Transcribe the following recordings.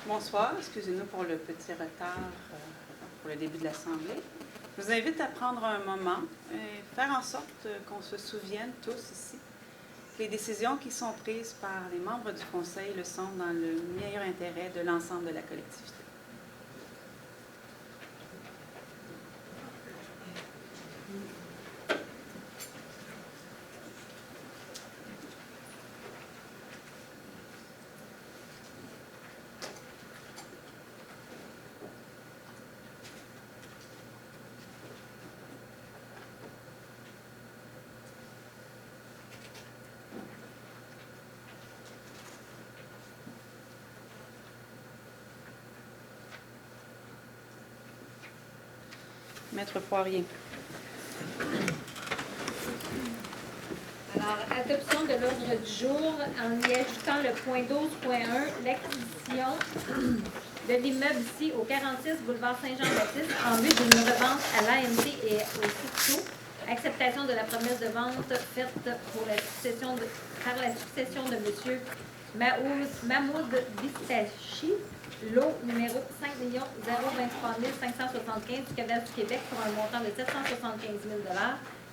Bonsoir, excusez-nous pour le petit retard pour le début de l'Assemblée. Je vous invite à prendre un moment et faire en sorte qu'on se souvienne tous ici que les décisions qui sont prises par les membres du Conseil le sont dans le meilleur intérêt de l'ensemble de la collectivité. Maître Poirier. Alors, adoption de l'ordre du jour en y ajoutant le point 12.1, l'acquisition de l'immeuble ici au 46 boulevard Saint-Jean-Baptiste en vue d'une revente à l'AMT et au CITO. Acceptation de la promesse de vente faite pour par la succession de M. Mahmoud Bistachi, lot numéro 5 023 575 du Canada du Québec pour un montant de 775 000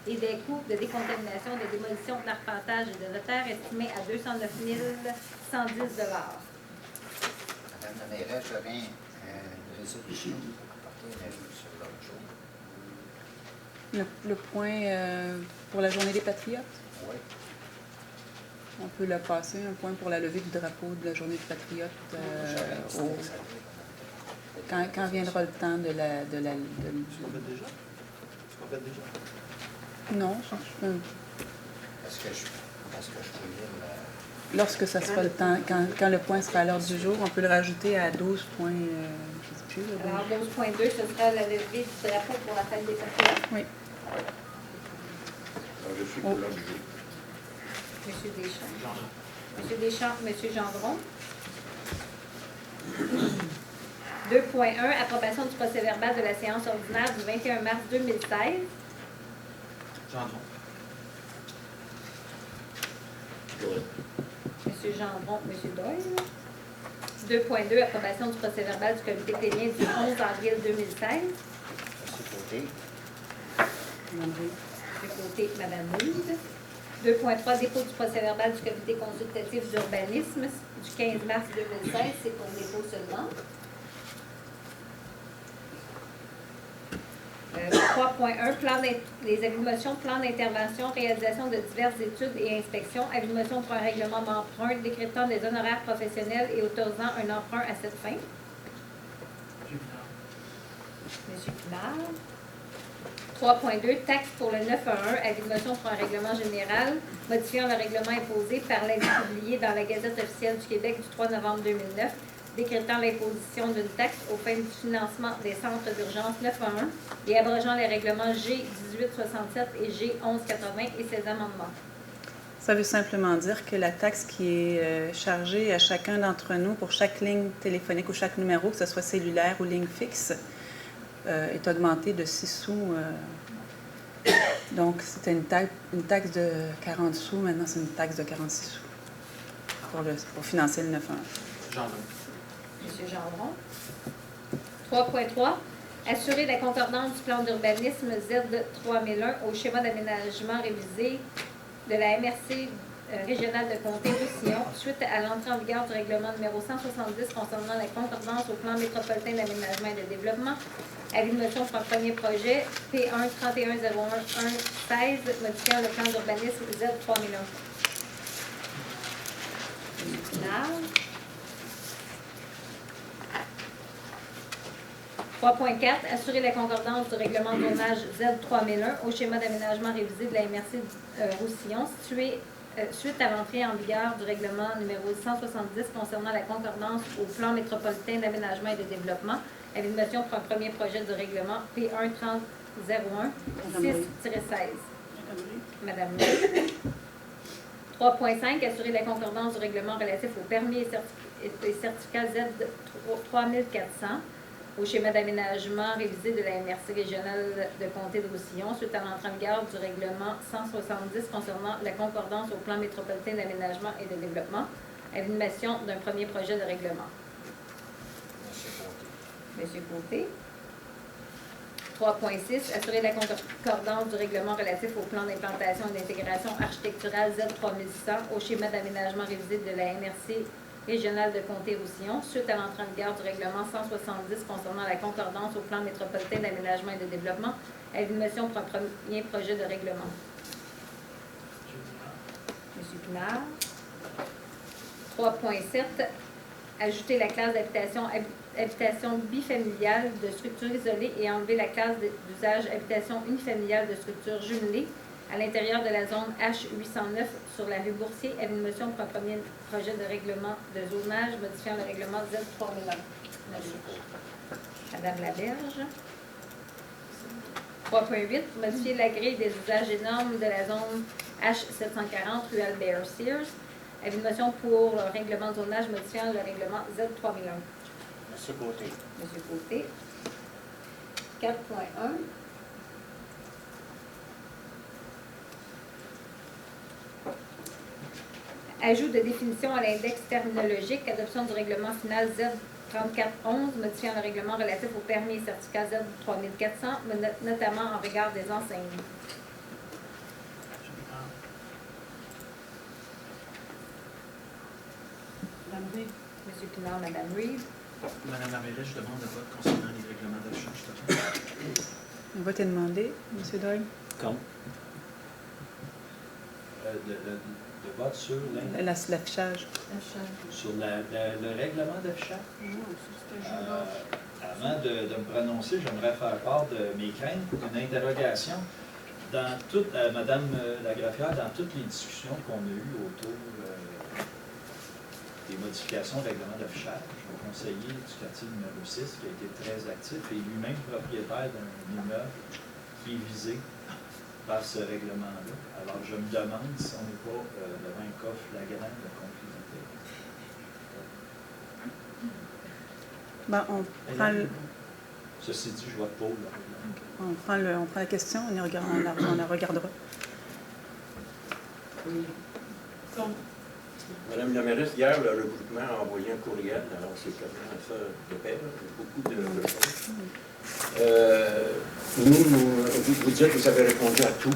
et des coûts de décontamination, de démolition, d'arpentage et de retard estimés à 209 110 Madame la mairesse, j'aurais une résolution à porter un avis sur l'ordre du jour. Le point pour la Journée des Patriotes? Oui. On peut le passer, un point pour la levée du drapeau de la Journée des Patriotes quand viendra le temps de la... Est-ce qu'on fait déjà? Non, Parce que je peux lire lorsque ça sera le temps, quand le point sera à l'ordre du jour, on peut le rajouter à 12 points, je ne sais plus. Alors, 12.2, ce sera la levée du drapeau pour la fête des patriotes. Oui. Alors, je suis pour l'ordre du jour. Monsieur Deschamps. Monsieur Deschamps, Monsieur Gendron. 2.1, approbation du procès-verbal de la séance ordinaire du 21 mars 2016. Gendron. Monsieur Gendron, Monsieur Doyle. 2.2, approbation du procès-verbal du comité plénier du 11 avril 2016. Monsieur Côté. Du côté, Mme Meade. 2.3, dépôt du procès-verbal du comité consultatif d'urbanisme du 15 mars 2016. C'est pour dépôt seulement. 3.1, les avis de motion, plan d'intervention, réalisation de diverses études et inspections, avis de motion pour un règlement d'emprunt, décrétant des honoraires professionnels et autorisant un emprunt à cette fin. Monsieur Pinard. 3.2, taxe pour le 911, avis de motion pour un règlement général, modifiant le règlement imposé par l'avis publié dans la Gazette officielle du Québec du 3 novembre 2009, décrétant l'imposition d'une taxe aux fins du financement des centres d'urgence 911 et abrogeant les règlements G1867 et G1180 et ses amendements. Ça veut simplement dire que la taxe qui est chargée à chacun d'entre nous pour chaque ligne téléphonique ou chaque numéro, que ce soit cellulaire ou ligne fixe, est augmentée de 6 sous. Donc, c'était une taxe de 40 sous. Maintenant, c'est une taxe de 46 sous pour financer le 911. Gendron. Monsieur Gendron. 3.3. Assurer la concordance du plan d'urbanisme Z3001 au schéma d'aménagement révisé de la MRC régionale de Comté-Roussillon suite à l'entrée en vigueur du règlement numéro 170 concernant la concordance au plan métropolitain d'aménagement et de développement. Avis de motion pour un premier projet P1 3101-16 modifiant le plan d'urbanisme Z3001. Large. 3.4, assurer la concordance du règlement de tournage Z3001 au schéma d'aménagement révisé de la MRC Roussillon, suite à l'entrée en vigueur du règlement numéro 170 concernant la concordance au plan métropolitain d'aménagement et de développement. Avis de motion pour un premier projet de règlement P1 3001 6-16. Madame Meade. 3.5, assurer la concordance du règlement relatif au permis et certificat Z3400 au schéma d'aménagement révisé de la MRC régionale de Comté de Roussillon suite à l'entrée en vigueur du règlement 170 concernant la concordance au plan métropolitain d'aménagement et de développement. Avis de motion d'un premier projet de règlement. M. Côté. 3.6, assurer la concordance du règlement relatif au plan d'implantation et d'intégration architecturale Z3600 au schéma d'aménagement révisé de la MRC régionale de Comté-Roussillon, suite à l'entrée en vigueur du règlement 170 concernant la concordance au plan métropolitain d'aménagement et de développement, à une motion pour un premier projet de règlement. M. Pinard. 3.7, ajouter la classe habitation bifamiliale de structure isolée et enlever la classe d'usage habitation unifamiliale de structure jumelée à l'intérieur de la zone H809 sur la rue Boursier, à une motion pour un premier projet de règlement de zonage modifiant le règlement Z3001. Madame Laberge. 3.8, modifier la grille des usages et normes de la zone H740 rue Albert Sears, à une motion pour le règlement de zonage modifiant le règlement Z3001. Monsieur Côté. Monsieur Côté. 4.1. Ajout de définition à l'index terminologique, adoption du règlement final Z3411, modifiant le règlement relatif au permis et certificats Z3400, notamment en regard des enseignes. Madame Reed. Monsieur Pinard, Madame Reed. Madame la mairesse, je demande le vote concernant les règlements d'achat. Le vote est demandé. Monsieur Doyle. Comme? Le vote sur L'affichage. sur le règlement d'affichage. Avant de me prononcer, j'aimerais faire part de mes craintes, une interrogation. Dans toute, Madame la greffière, dans toutes les discussions qu'on a eues autour des modifications du règlement d'affichage, le conseiller du quartier numéro 6, qui a été très actif, et lui-même propriétaire d'un immeuble qui est visé par ce règlement-là. Alors, je me demande si on n'est pas devant un cas flagrant de conclusivité. Ben, on prend le... Ceci dit, je vote pour le règlement. On prend la question, on la regardera. Madame la mairesse, hier, le regroupement a envoyé un courriel, alors c'est quasiment ça de paix, beaucoup de choses. Vous dites que vous avez répondu à tout.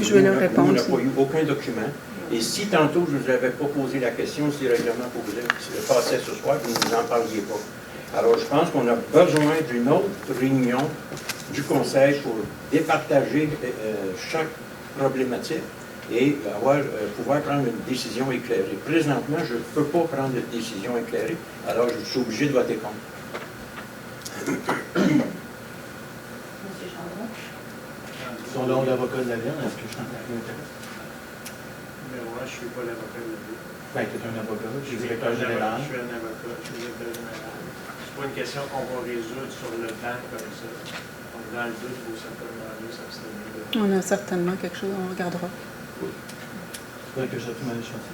Je vais leur répondre. On n'a pas eu aucun document. Et si tantôt je ne vous avais pas posé la question si le règlement passait ce soir, vous ne nous en parliez pas. Alors je pense qu'on a besoin d'une autre réunion du Conseil pour départager chaque problématique et pouvoir prendre une décision éclairée. Présentement, je ne peux pas prendre de décision éclairée, alors je suis obligé de voter contre. Monsieur Chandron. Son nom d'avocat de la Ville, est-ce que je t'entends l'intérêt? Mais moi, je ne suis pas l'avocat de la Ville. Ben, tu es un avocat, je suis directeur général. Je suis un avocat, je suis directeur général. C'est pas une question qu'on va résoudre sur le temps comme ça. Donc, dans le doute, il faut certainement mieux s'abstenir. On a certainement quelque chose, on regardera. C'est vrai que je suis mal choisi.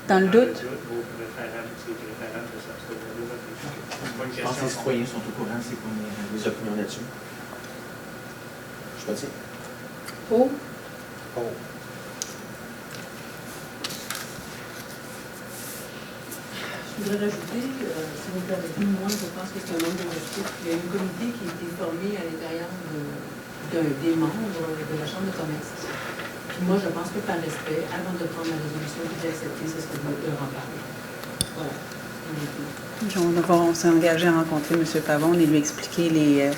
Dans le doute, Vos préférables, c'est préférable de s'abstenir de votre question. C'est pas une Je pense que les question. citoyens sont au courant, c'est quoi les opinions là-dessus. Je suis pas dit. pour, Je voudrais rajouter, si vous permettez, moi je pense que c'est un nombre de justice. Il y a une comité qui a été formée à l'intérieur des membres de la Chambre de commerce. Puis moi je pense que par respect, avant de prendre la résolution que j'ai acceptée, ce serait de leur en parler. Voilà. on s'est engagé à rencontrer M. Pavon et lui expliquer les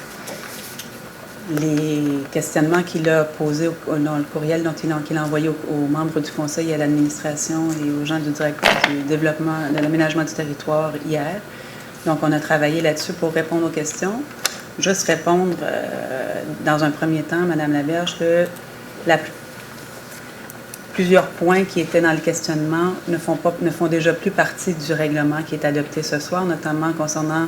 questionnements qu'il a posés dans le courriel qu'il a envoyé aux membres du conseil et à l'administration et aux gens du développement, de l'aménagement du territoire hier. Donc, on a travaillé là-dessus pour répondre aux questions. Juste répondre, dans un premier temps, Mme Laberge, que plusieurs points qui étaient dans le questionnement ne font déjà plus partie du règlement qui est adopté ce soir, notamment concernant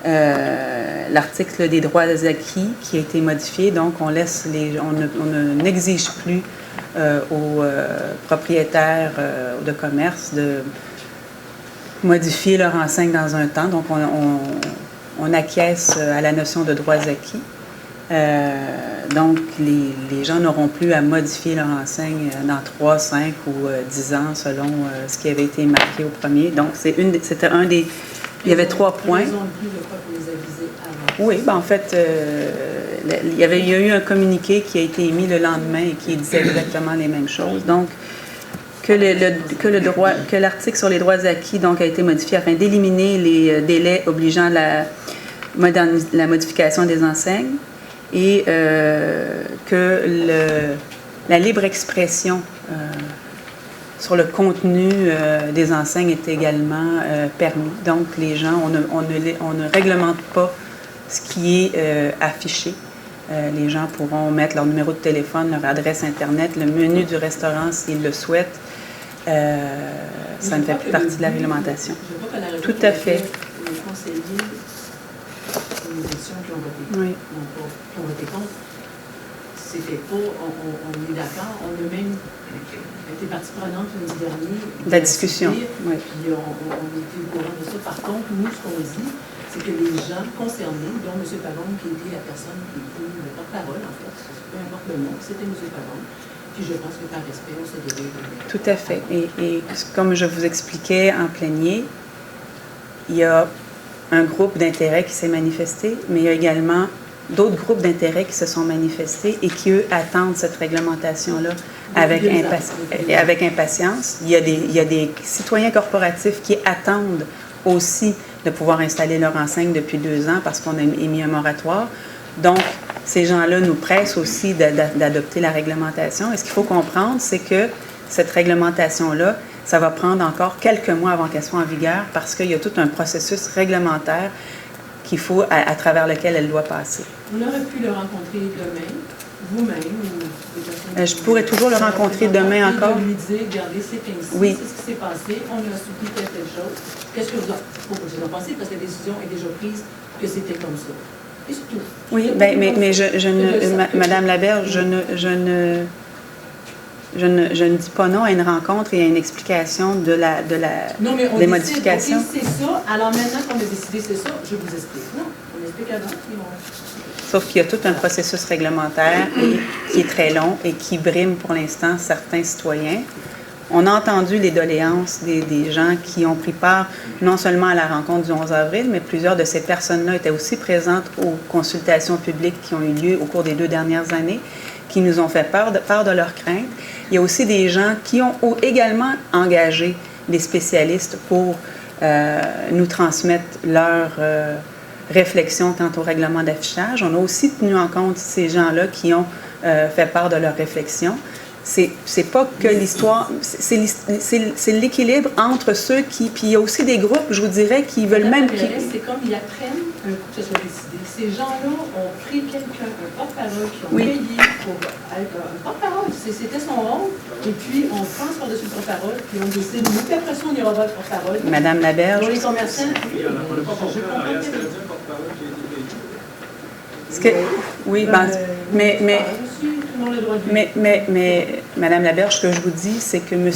l'article des droits acquis qui a été modifié. Donc, on n'exige plus aux propriétaires de commerce de modifier leur enseigne dans un temps. Donc, on acquiesce à la notion de droits acquis. Donc, les gens n'auront plus à modifier leur enseigne dans 3, 5 ou 10 ans selon ce qui avait été marqué au premier. Donc, c'était un des Il y avait 3 points. Raison de plus, je crois, pour les aviser avant. Oui, ben en fait, il y a eu un communiqué qui a été émis le lendemain et qui disait exactement les mêmes choses. Donc, que l'article sur les droits acquis donc, a été modifié afin d'éliminer les délais obligeant la modification des enseignes et que la libre expression sur le contenu des enseignes est également permis. Donc, les gens, on ne réglemente pas ce qui est affiché. Les gens pourront mettre leur numéro de téléphone, leur adresse Internet, le menu du restaurant s'ils le souhaitent. Ça ne fait plus partie de la réglementation. Tout à fait. Les conseillers, les élections qui ont voté, Oui. qui ont voté contre, c'était pas, on est d'accord, on a même été partie prenante lundi dernier. De la discussion. Oui. Puis on était au courant de ça. Par contre, nous, ce qu'on dit, c'est que les gens concernés, dont M. Pavon, qui était la personne qui était le porte-parole, en fait, peu importe le nom, c'était M. Pavon. Puis je pense que par respect, on se devait. Tout à fait. Et comme je vous expliquais en plénier, il y a un groupe d'intérêt qui s'est manifesté, mais il y a également d'autres groupes d'intérêt qui se sont manifestés et qui, eux, attendent cette réglementation-là avec impatience. Il y a des citoyens corporatifs qui attendent aussi de pouvoir installer leur enseigne depuis 2 ans parce qu'on a émis un moratoire. Donc, ces gens-là nous pressent aussi d'adopter la réglementation. Et ce qu'il faut comprendre, c'est que cette réglementation-là, ça va prendre encore quelques mois avant qu'elle soit en vigueur parce qu'il y a tout un processus réglementaire qu'il faut, à travers lequel elle doit passer. On aurait pu le rencontrer demain, vous-même, ou des personnes... Je pourrais toujours le rencontrer demain encore. Et lui dire, regardez, c'est ainsi, Oui. c'est ce qui s'est passé, on a soutenu telle chose. Qu'est-ce que vous en pensez? Parce que la décision est déjà prise que c'était comme ça. Et c'est tout. Oui, ben, mais Madame Laberge, je ne dis pas non à une rencontre et à une explication des modifications. OK, c'est ça. Alors maintenant qu'on a décidé c'est ça, je vous explique. Non, on explique avant. Sauf qu'il y a tout un processus réglementaire qui est très long et qui brime pour l'instant certains citoyens. On a entendu les doléances des gens qui ont pris part non seulement à la rencontre du 11 avril, mais plusieurs de ces personnes-là étaient aussi présentes aux consultations publiques qui ont eu lieu au cours des 2 dernières années, qui nous ont fait part de leurs craintes. Il y a aussi des gens qui ont également engagé des spécialistes pour nous transmettre leurs réflexions quant au règlement d'affichage. On a aussi tenu en compte ces gens-là qui ont fait part de leurs réflexions. C'est pas que l'histoire, c'est l'équilibre entre ceux qui... Puis il y a aussi des groupes, je vous dirais, qui veulent même... C'est comme ils apprennent un coup que ce soit décidé. Ces gens-là ont pris quelqu'un, un porte-parole, qui ont payé pour être un porte-parole. C'était son rôle. Et puis, on pense par-dessus le porte-parole, puis on décide, nous, puis après ça, on ira voir le porte-parole. Madame Laberge. Pour les commerçants, oui, oui, mais Madame Laberge, ce que je vous dis, c'est que M.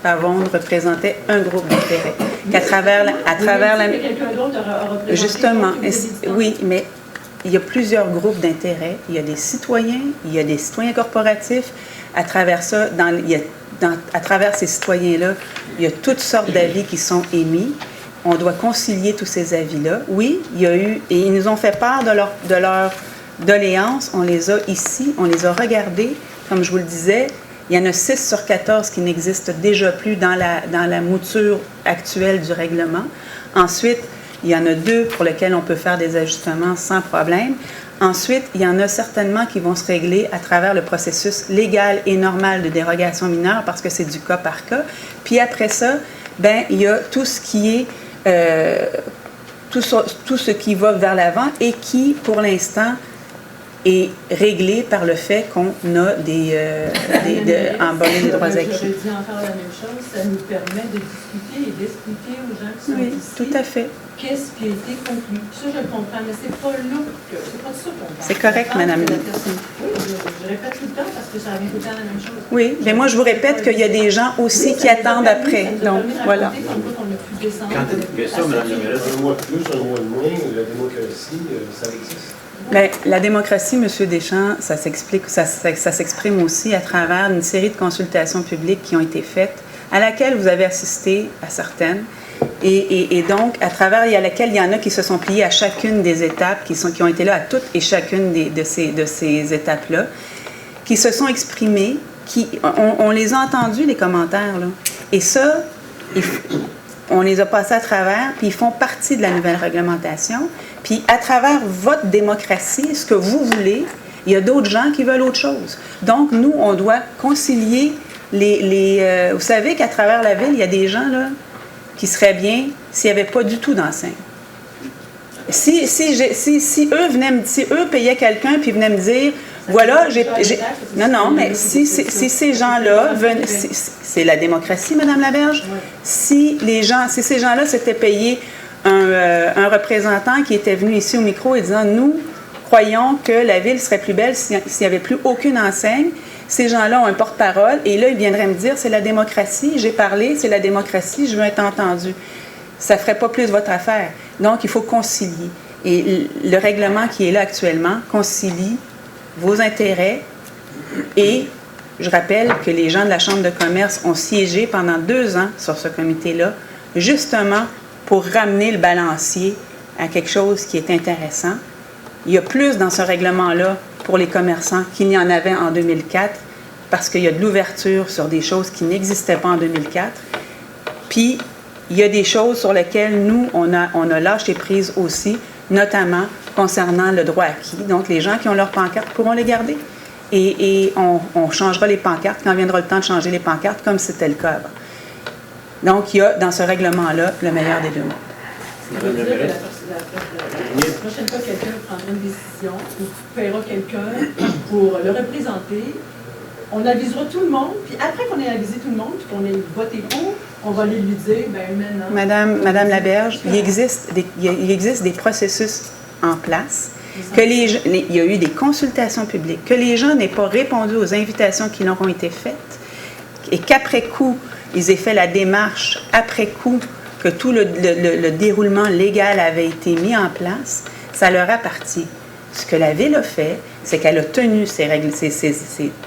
Pavon représentait un groupe d'intérêt. Qu'à travers justement, oui, mais il y a plusieurs groupes d'intérêt. Il y a des citoyens, il y a des citoyens corporatifs. À travers ça, à travers ces citoyens-là, il y a toutes sortes d'avis qui sont émis. On doit concilier tous ces avis-là. Oui, il y a eu, et ils nous ont fait part de leur doléances. On les a ici, on les a regardées. Comme je vous le disais, il y en a 6 sur 14 qui n'existent déjà plus dans la mouture actuelle du règlement. Ensuite, il y en a 2 pour lesquels on peut faire des ajustements sans problème. Ensuite, il y en a certainement qui vont se régler à travers le processus légal et normal de dérogation mineure parce que c'est du cas par cas. Puis après ça, il y a tout ce qui est tout ce qui va vers l'avant et qui, pour l'instant, est réglé par le fait qu'on a embalé les droits acquis. Je dis encore la même chose, ça nous permet de discuter et d'expliquer aux gens qui sont oui, ici tout à fait. Qu'est-ce qui a été conclu. Ça, je le comprends, mais c'est pas là que... C'est pas ça qu'on parle. C'est correct, madame. Oui, je répète tout le temps parce que ça revient tout le temps la même chose. Oui, mais moi, je vous répète qu'il y a des gens aussi qui attendent après. Donc, voilà. Mais ça, madame la mairesse, un mois de plus, un mois de moins, la démocratie, ça existe. Bien, la démocratie, M. Deschamps, ça s'exprime aussi à travers une série de consultations publiques qui ont été faites, à laquelle vous avez assisté à certaines. Et donc, à travers laquelle il y en a qui se sont pliés à chacune des étapes, qui ont été là à toutes et chacune de ces étapes-là, qui se sont exprimés, on les a entendus, les commentaires, là. Et ça, on les a passés à travers, puis ils font partie de la nouvelle réglementation. Puis à travers votre démocratie, ce que vous voulez, il y a d'autres gens qui veulent autre chose. Donc, nous, on doit concilier vous savez qu'à travers la ville, il y a des gens là, qui seraient bien s'il n'y avait pas du tout d'enseigne. Si eux payaient quelqu'un puis venaient me dire, voilà, non, mais si ces gens-là venaient, c'est la démocratie, Madame Laberge. Si ces gens-là s'étaient payés un représentant qui était venu ici au micro et disant, nous croyons que la ville serait plus belle s'il n'y avait plus aucune enseigne. Ces gens-là ont un porte-parole et là, ils viendraient me dire, c'est la démocratie, j'ai parlé, c'est la démocratie, je veux être entendu. Ça ne ferait pas plus votre affaire. Donc, il faut concilier. Et le règlement qui est là actuellement concilie vos intérêts et je rappelle que les gens de la Chambre de commerce ont siégé pendant 2 ans sur ce comité-là, justement pour ramener le balancier à quelque chose qui est intéressant. Il y a plus dans ce règlement-là pour les commerçants qu'il n'y en avait en 2004 parce qu'il y a de l'ouverture sur des choses qui n'existaient pas en 2004. Puis, il y a des choses sur lesquelles nous, on a lâché prise aussi, notamment concernant le droit acquis. Donc, les gens qui ont leurs pancartes pourront les garder. Et on changera les pancartes quand viendra le temps de changer les pancartes, comme c'était le cas avant. Donc, il y a dans ce règlement-là le meilleur des deux mondes. Ça veut dire que la prochaine fois que quelqu'un prendra une décision ou paiera quelqu'un pour le représenter, on avisera tout le monde, puis après qu'on ait avisé tout le monde, puis qu'on ait voté pour, on va aller lui dire, bien maintenant... Madame Laberge, il existe des processus en place, il y a eu des consultations publiques, que les gens n'aient pas répondu aux invitations qui leur ont été faites, et qu'après coup, ils aient fait la démarche, après coup, que tout le déroulement légal avait été mis en place, ça leur appartient. Ce que la Ville a fait, c'est qu'elle a tenu ces règles,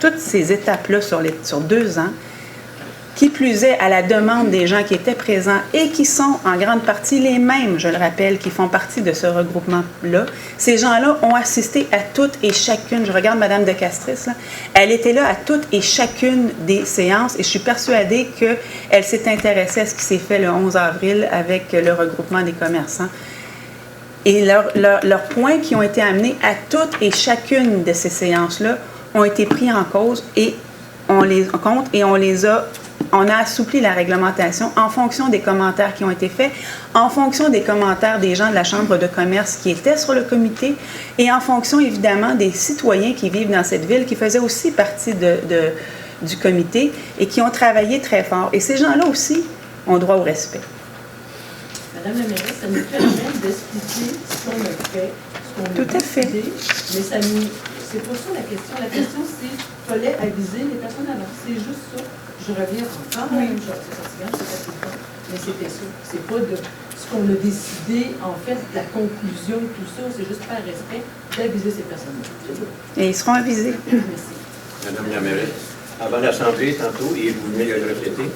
toutes ces étapes-là sur 2 ans, qui plus est à la demande des gens qui étaient présents et qui sont en grande partie les mêmes, je le rappelle, qui font partie de ce regroupement-là. Ces gens-là ont assisté à toutes et chacune, je regarde Mme de Castris, là, elle était là à toutes et chacune des séances et je suis persuadée qu'elle s'est intéressée à ce qui s'est fait le 11 avril avec le regroupement des commerçants. Et leurs points qui ont été amenés à toutes et chacune de ces séances-là ont été pris en cause et on les compte et on a assoupli la réglementation en fonction des commentaires qui ont été faits, en fonction des commentaires des gens de la Chambre de commerce qui étaient sur le comité et en fonction évidemment des citoyens qui vivent dans cette ville qui faisaient aussi partie du comité et qui ont travaillé très fort. Et ces gens-là aussi ont droit au respect. Madame la mairesse, ça nous permet d'expliquer ce qu'on a fait, ce qu'on a décidé, mais c'est pas ça la question. La question, c'est qu'il fallait aviser les personnes avant. C'est juste ça. Je reviens encore à la même chose. C'est fatigant, c'est fatigant, mais c'était ça. C'est pas de ce qu'on a décidé, en fait, la conclusion, tout ça. C'est juste par respect d'aviser ces personnes-là. Et ils seront avisés. Merci. Madame la mairesse, avant l'Assemblée, tantôt, et vous venez de le répéter,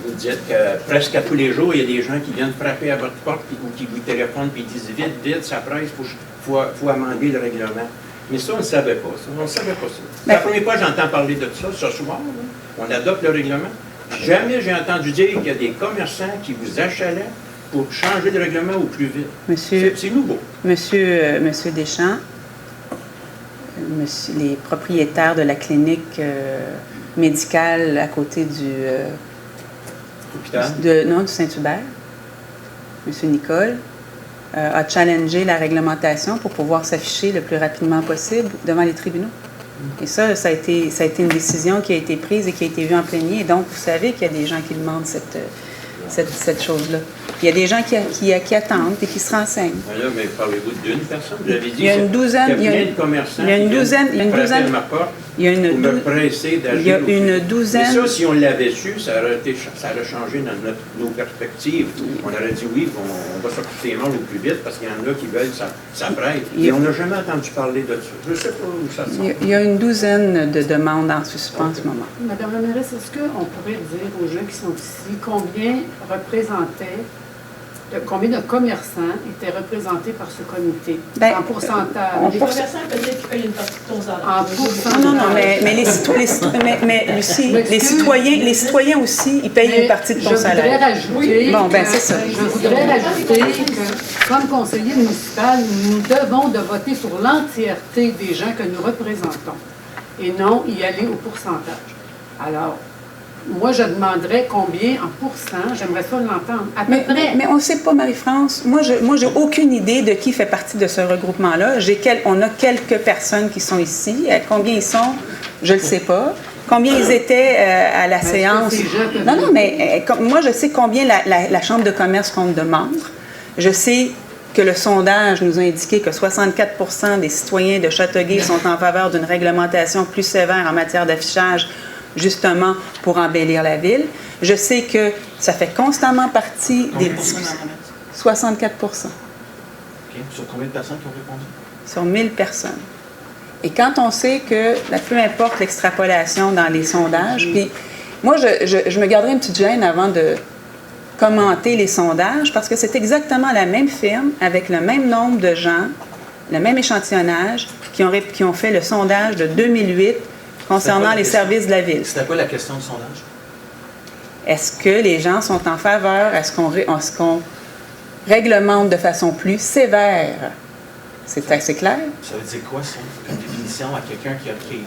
vous dites que presque à tous les jours, il y a des gens qui viennent frapper à votre porte ou qui vous téléphonent et disent « Vite, vite, ça presse, faut amender le règlement ». Mais ça, on ne savait pas ça. On ne savait pas ça. C'est la première fois que j'entends parler de ça, ce soir. Là. On adopte le règlement. Jamais j'ai entendu dire qu'il y a des commerçants qui vous achalaient pour changer le règlement au plus vite. C'est nouveau. Monsieur Deschamps, les propriétaires de la clinique médicale à côté du Saint-Hubert, Monsieur Nicole, a challengé la réglementation pour pouvoir s'afficher le plus rapidement possible devant les tribunaux. Et ça a été une décision qui a été prise et qui a été vue en plénier. Et donc, vous savez qu'il y a des gens qui demandent cette chose-là. Il y a des gens qui attendent et qui se renseignent. Là, mais parlez-vous d'une personne? Vous avez dit il y a une douzaine. Il y a plein de commerçants. Il y a une douzaine. Ma porte Il y a Pour me presser d'agir. il y a au plus une vite. douzaine. Mais ça, si on l'avait su, ça aurait changé dans nos perspectives. On aurait dit oui, on va s'occuper des morts au plus vite parce qu'il y en a qui veulent ça prête. Et on n'a jamais entendu parler de ça. Je ne sais pas où ça sort. Il y a une douzaine de demandes en suspens en ce moment. Madame la mairesse, est-ce qu'on pourrait dire aux gens qui sont ici combien de commerçants étaient représentés par ce comité? Ben, en pourcentage. on Les pour- commerçants, peut-être qu'ils payent une partie de ton salaire. En pourcentage. Non, mais Lucie, les citoyens aussi, ils payent une partie de ton salaire. Je voudrais rajouter, Bon, ben, c'est ça. je voudrais rajouter que, comme conseiller municipal, nous devons de voter sur l'entièreté des gens que nous représentons et non y aller au pourcentage. Alors, moi, je demanderais combien en pourcent, j'aimerais ça l'entendre. À peu près. Mais on ne sait pas, Marie-France. Moi, j'ai aucune idée de qui fait partie de ce regroupement-là. On a quelques personnes qui sont ici. Combien ils sont, je ne le sais pas. Combien ils étaient à la séance? Non, mais moi, je sais combien la Chambre de commerce compte de membres. Je sais que le sondage nous a indiqué que 64 des citoyens de Châteauguay sont en faveur d'une réglementation plus sévère en matière d'affichage, justement pour embellir la ville. Je sais que ça fait constamment partie des discussions. 64 OK. Sur combien de personnes qui ont répondu? sur 1000 personnes. Et quand on sait que, peu importe l'extrapolation dans les sondages, puis moi, je me garderai une petite gêne avant de commenter les sondages, parce que c'est exactement la même firme, avec le même nombre de gens, le même échantillonnage, qui ont fait le sondage de 2008 concernant les services de la ville. C'était quoi la question du sondage? Est-ce que les gens sont en faveur? Est-ce qu'on réglemente de façon plus sévère? C'est assez clair. Ça veut dire quoi, ça? Une définition à quelqu'un qui a créé.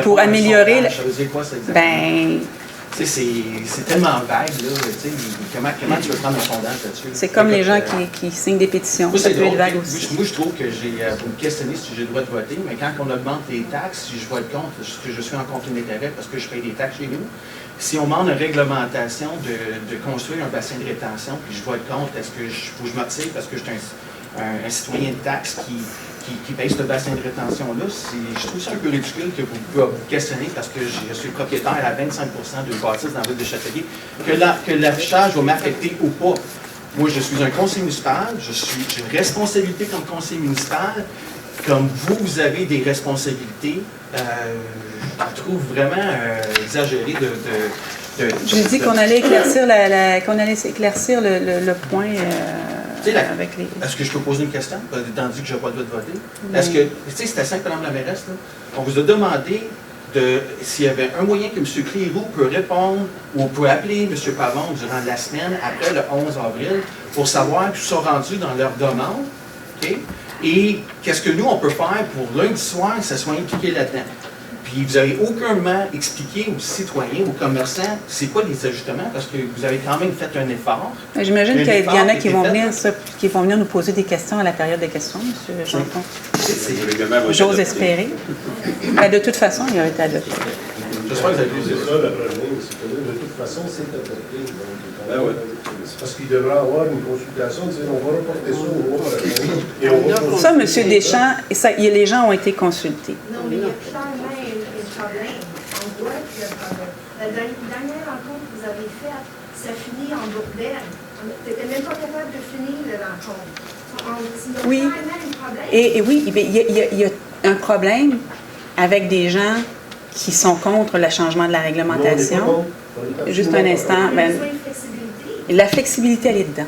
Pour améliorer... Ça veut dire quoi, ça, exactement? Ben, Tu sais, c'est tellement vague, là. Tu sais, comment tu veux prendre un sondage là-dessus? c'est comme les gens qui signent des pétitions. Moi, Ça c'est peut être drôle. vague aussi. Moi, je trouve que vous me questionnez si j'ai le droit de voter, mais quand on augmente les taxes, si je vote contre, est-ce que je suis en conflit d'intérêt parce que je paye des taxes chez nous? Si on demande une réglementation de construire un bassin de rétention, puis je vote contre, est-ce que faut que je me retire parce que je suis un citoyen de taxe qui paye ce bassin de rétention-là? Je trouve ça un peu ridicule que vous pouvez vous questionner parce que je suis propriétaire à 25 d'une bâtisse dans la ville de Châteauguay, que l'affichage va m'affecter ou pas. Moi, je suis un conseiller municipal, j'ai une responsabilité comme conseiller municipal. Comme vous avez des responsabilités, je trouve vraiment exagéré de J'ai dit qu'on allait éclaircir le point avec les... Est-ce que je peux poser une question, étant dit que je n'ai pas le droit de voter? Est-ce que, tu sais, c'était simple, Mme la mairesse, là. On vous a demandé s'il y avait un moyen que M. Clérou peut répondre ou peut appeler M. Pavon durant la semaine après le 11 avril pour savoir qu'ils sont rendus dans leur demande, OK? Et qu'est-ce que nous, on peut faire pour lundi soir que ça soit impliqué là-dedans? Puis vous n'avez aucunement expliqué aux citoyens, aux commerçants, c'est quoi les ajustements, parce que vous avez quand même fait un effort. J'imagine qu'il y en a qui vont venir nous poser des questions à la période des questions, M. Jean-Paul. J'ose espérer. De toute façon, il aurait été adopté. J'espère que vous avez C'est vu ça le problème, c'est que là, de toute façon, c'est adopté. Ben ouais. C'est parce qu'il devrait y avoir une consultation, dire on va reporter ça au roi et on va Ça, M. Deschamps, les gens ont été consultés. Non, mais il y a clairement un problème. On voit qu'il y a un problème. La dernière rencontre que vous avez faite, ça finit en bordel. Tu n'étais même pas capable de finir la rencontre. Oui. Et oui, il y a un problème avec des gens qui sont contre le changement de la réglementation. Juste un instant. La flexibilité, elle est dedans.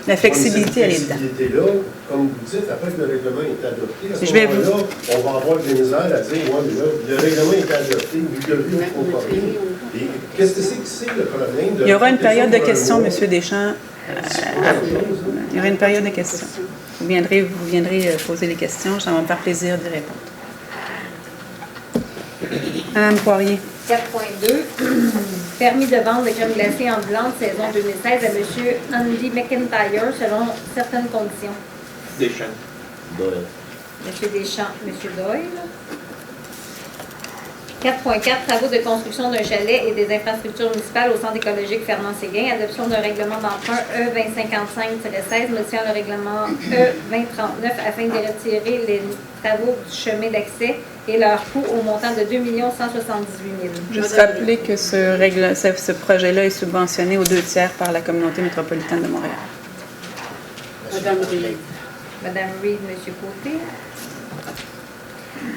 La flexibilité, elle est dedans. Cette flexibilité-là, comme vous dites, après que le règlement est adopté, à ce Je vais moment-là, on va avoir des misères à dire, ouais, mais là, le règlement est adopté, mais que lui, on ne comprend rien. Et qu'est-ce que c'est le problème de... Il y aura une période de questions, M. Deschamps. Il y aura une période de questions. Vous viendrez poser les questions, ça va me faire plaisir d'y répondre. Mme Poirier. 4.2. Permis de vente de crème glacée ambulante saison 2016 à M. Andy McIntyre selon certaines conditions. Deschamps. M. Deschamps, M. Doyle. 4.4, travaux de construction d'un chalet et des infrastructures municipales au centre écologique Fernand-Séguin, adoption d'un règlement d'emprunt E2055-16, modifiant le règlement E2039 afin de retirer les travaux du chemin d'accès et leur coût au montant de 2 178 000. Juste rappeler que ce projet-là est subventionné aux 2/3 par la communauté métropolitaine de Montréal. Madame Reed. Madame Reed, M. Côté.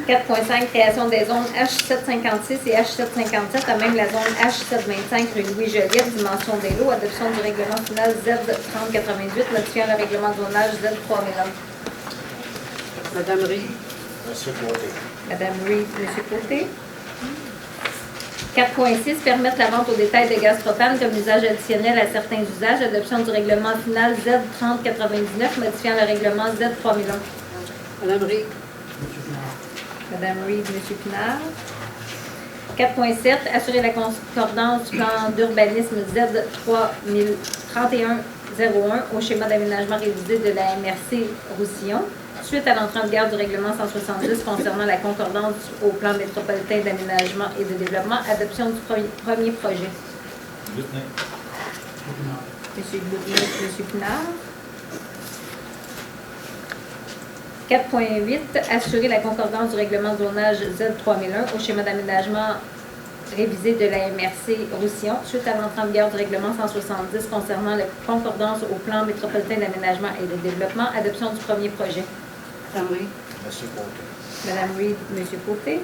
4.5, création des zones H756 et H757, à même la zone H725 rue Louis-Joliette, dimension des lots, adoption du règlement final Z3088, modifiant le règlement de zonage Z3001. Madame Reed. Monsieur Côté. Madame Reed, M. Côté. 4.6, permettre la vente au détail de gaz propane comme usage additionnel à certains usages, adoption du règlement final Z3099, modifiant le règlement Z3001. Madame Reed. Madame Reed, M. Pinard. 4.7, assurer la concordance du plan d'urbanisme Z3101 au schéma d'aménagement révisé de la MRC Roussillon, suite à l'entrée en vigueur du règlement 170 concernant la concordance au plan métropolitain d'aménagement et de développement, adoption du premier projet. Glutner. M. Glutner, M. Pinard. 4.8, assurer la concordance du règlement de zonage Z3001 au schéma d'aménagement révisé de la MRC Roussillon, suite à l'entrée en vigueur du règlement 170 concernant la concordance au plan métropolitain d'aménagement et de développement, adoption du premier projet. Madame Reed. Monsieur Côté. Madame Reed, M. Côté.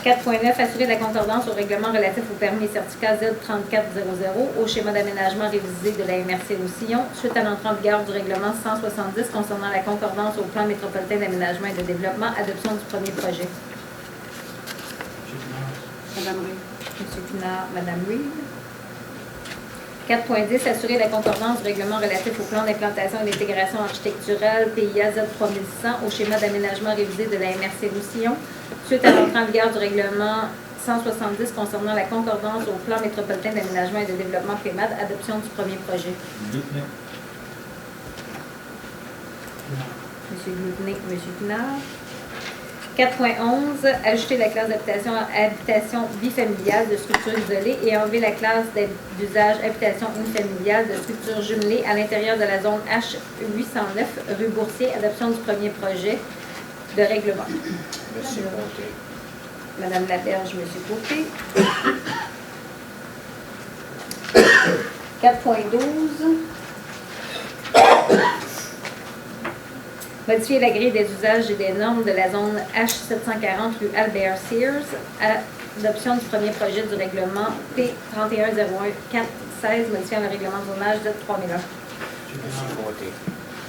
4.9, assurer la concordance au règlement relatif au permis et certificat Z3400 au schéma d'aménagement révisé de la MRC Roussillon, suite à l'entrée en vigueur du règlement 170 concernant la concordance au plan métropolitain d'aménagement et de développement, adoption du premier projet. Madame Reed. M. Pinard, Madame Reed. 4.10, assurer la concordance du règlement relatif au plan d'implantation et d'intégration architecturale PIA Z3100 au schéma d'aménagement révisé de la MRC Roussillon, suite à l'entrée en vigueur du règlement 170 concernant la concordance au plan métropolitain d'aménagement et de développement PMAD, adoption du premier projet. Glutner. M. Glutner, M. Pinard. 4.11, ajouter la classe d'habitation à habitation bifamiliale de structure isolée et enlever la classe d'usage habitation unifamiliale de structure jumelée à l'intérieur de la zone H809 rue Boursier, adoption du premier projet de règlement. Monsieur Côté. Madame Laberge, M. Côté. 4.12. Modifier la grille des usages et des normes de la zone H740 rue Albert Sears, adoption du premier projet du règlement P3101-416, modifiant le règlement de zonage de 3001. Monsieur Côté.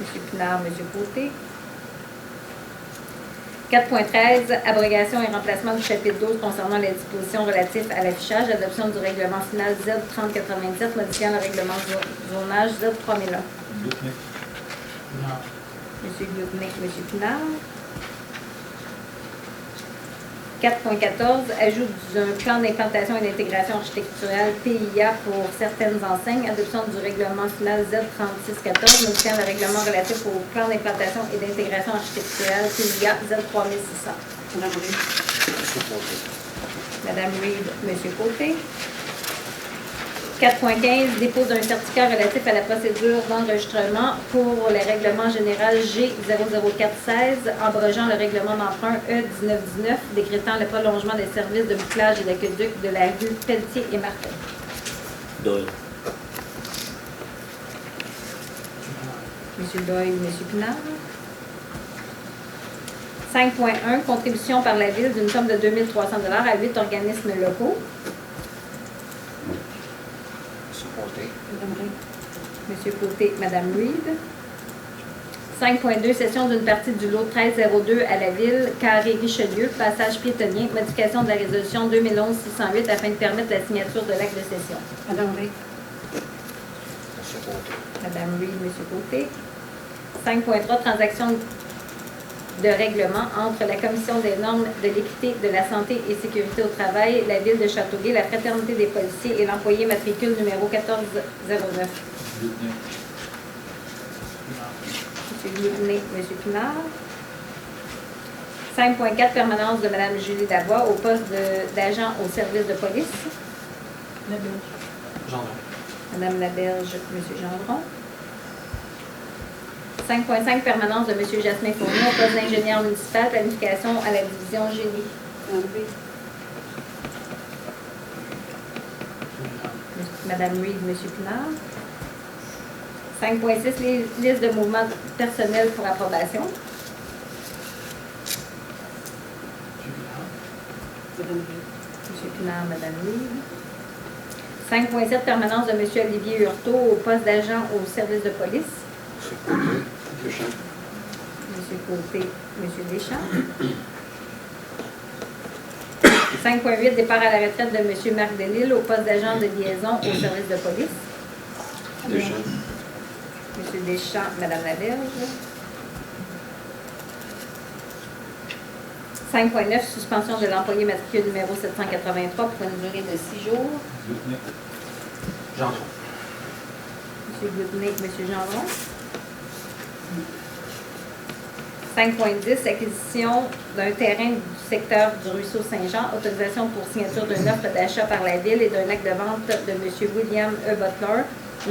M. Pinard, M. Côté. 4.13, abrogation et remplacement du chapitre 12 concernant les dispositions relatives à l'affichage, adoption du règlement final Z3097, modifiant le règlement de zonage Z3001. Glutner. M. Glutner, M. Pinard. 4.14, ajout d'un plan d'implantation et d'intégration architecturale PIA pour certaines enseignes, adoption du règlement final Z3614, modifiant le règlement relatif au plan d'implantation et d'intégration architecturale PIA Z3600. Madame Reed. Monsieur Côté. Madame Reed, M. Côté. 4.15, dépôt d'un certificat relatif à la procédure d'enregistrement pour le règlement général G00416, abrogeant le règlement d'emprunt E1919, décrétant le prolongement des services de bouclage et d'aqueduc de la rue Pelletier et Martin. Doyle. M. Doyle, M. Pinard. 5.1, contribution par la Ville d'une somme de 2 300 $ à 8 organismes locaux. Côté. Madame Reed. M. Côté, Mme Reed. 5.2, cession d'une partie du lot 1302 à la Ville, carré Richelieu, passage piétonnier, modification de la résolution 2011-608 afin de permettre la signature de l'acte de cession. Madame Reed. Monsieur Côté. Mme Reed, M. Côté. 5.3, transaction de règlement entre la Commission des normes de l'équité, de la santé et sécurité au travail, la Ville de Châteauguay, la Fraternité des policiers et l'employé matricule numéro 1409. Glutner. M. Glutner, M. Pinard. 5.4, permanence de Mme Julie Lavoie au poste d'agent au service de police. Gendron. Madame Laberge, M. Gendron. 5.5, permanence de M. Jasmin Fournier au poste d'ingénieur municipal, planification à la division génie. Madame Reed, M. Pinard. 5.6, liste de mouvements personnels pour approbation. M. Pinard, Madame Reed. 5.7, permanence de M. Olivier Hurtaud au poste d'agent au service de police. Deschamps. M. Côté, M. Deschamps. 5.8, départ à la retraite de M. Marc Delisle au poste d'agent de liaison au service de police. Deschamps. M. Deschamps, Mme Laberge. 5.9, suspension de l'employé matricule numéro 783 pour une durée de 6 jours. Gendron. M. Goudnay, M. Gendron. 5.10, acquisition d'un terrain du secteur du ruisseau Saint-Jean, autorisation pour signature d'une offre d'achat par la Ville et d'un acte de vente de M. William E. Butler,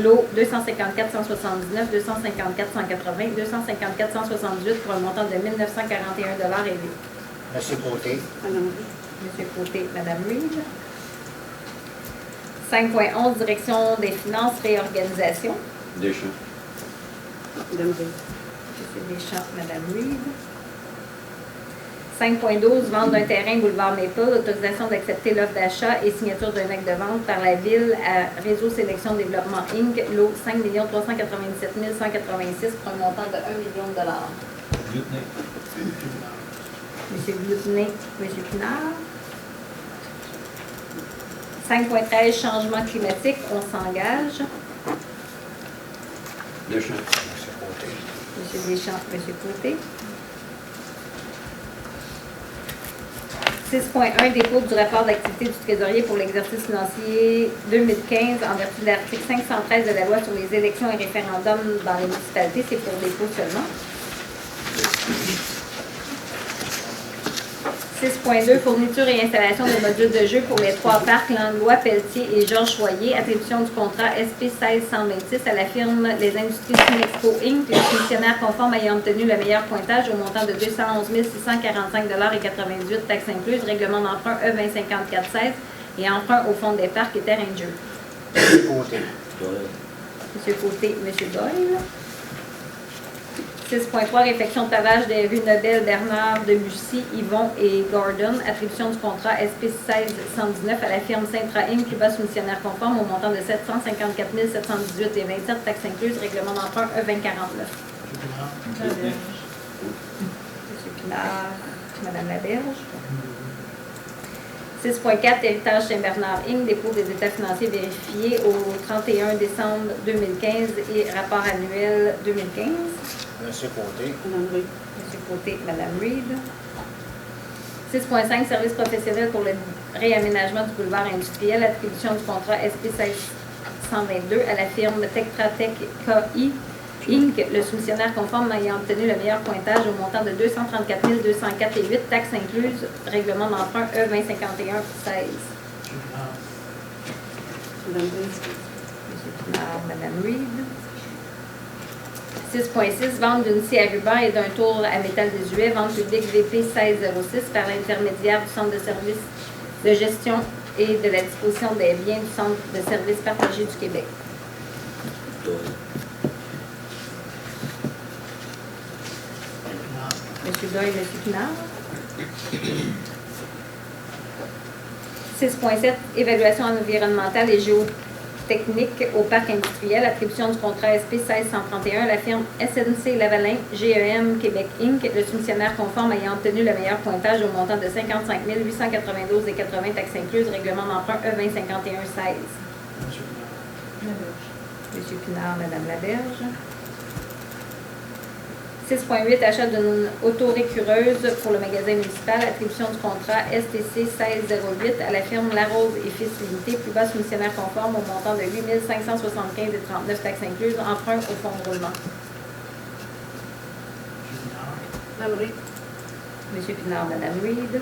lot 254 179, 254 180, 254 178 pour un montant de 1 941 et 8. Monsieur Côté. M. Côté, Mme Reed. 5.11, direction des finances, réorganisation. Deschamps. M. Deschamps, Mme Reed. 5.12, vente d'un terrain boulevard Maple, autorisation d'accepter l'offre d'achat et signature d'un acte de vente par la Ville à Réseau Sélection Développement Inc., lot 5 397 186 pour un montant de 1 million de dollars. Lieutenant. M. Glutinet, M. Pinard. 5.13, changement climatique, on s'engage. Deschamps. Monsieur Côté. M. Deschamps, M. Côté. 6.1, dépôt du rapport d'activité du trésorier pour l'exercice financier 2015 en vertu de l'article 513 de la loi sur les élections et référendums dans les municipalités. C'est pour dépôt seulement. 6.2, fourniture et installation de modules de jeu pour les 3 parcs Langlois, Pelletier et Georges Choyer. Attribution du contrat SP 1626 à la firme Les Industries Sunexpo Inc., les soumissionnaires conformes ayant obtenu le meilleur pointage au montant de 211 645,98 taxes incluses, règlement d'emprunt E2054-16 et emprunt au fonds des parcs et terrains de jeu. Monsieur Côté. M. Côté, M. Doyle. 6.3, réfection de pavage des rues Nobel, Bernard, Debussy, Yvon et Gordon. Attribution du contrat SP 1619 à la firme Sintra Inc., plus bas soumissionnaire conforme au montant de 754 718 et 27 taxes incluses, règlement d'emprunt E2049. Lieutenant. M. Pinard, Mme Laberge. 6.4, héritage Saint-Bernard Inc., dépôt des états financiers vérifiés au 31 décembre 2015 et rapport annuel 2015. Monsieur Côté. M. Côté, Mme Reed. 6.5, service professionnel pour le réaménagement du boulevard industriel, attribution du contrat SP 1622 à la firme Tectra Tech KI Inc., le soumissionnaire conforme ayant obtenu le meilleur pointage au montant de 234 204 et 8 taxes incluses, règlement d'emprunt E2051-16. M. Pinard, Mme Reed. 6.6, vente d'une scie à ruban et d'un tour à métal désuet, vente publique VP 1606 par l'intermédiaire du Centre de services de gestion et de la disposition des biens du Centre de services partagés du Québec. M. Doyle, M. Pinard. 6.7, évaluation environnementale et géotechnique au parc industriel, attribution du contrat SP 1631 à la firme SNC Lavalin GEM Québec Inc., le soumissionnaire conforme ayant obtenu le meilleur pointage au montant de 55 892 et 80 taxes incluses, règlement d'emprunt E2051-16. M. Pinard, Mme Laberge. 6.8, achat d'une autorécureuse pour le magasin municipal, attribution du contrat STC 1608 à la firme Larose et Fils Limité, plus bas soumissionnaire conforme au montant de 8 575 et 39 taxes incluses, emprunt au fonds de roulement. M. Pinard, Mme Reid.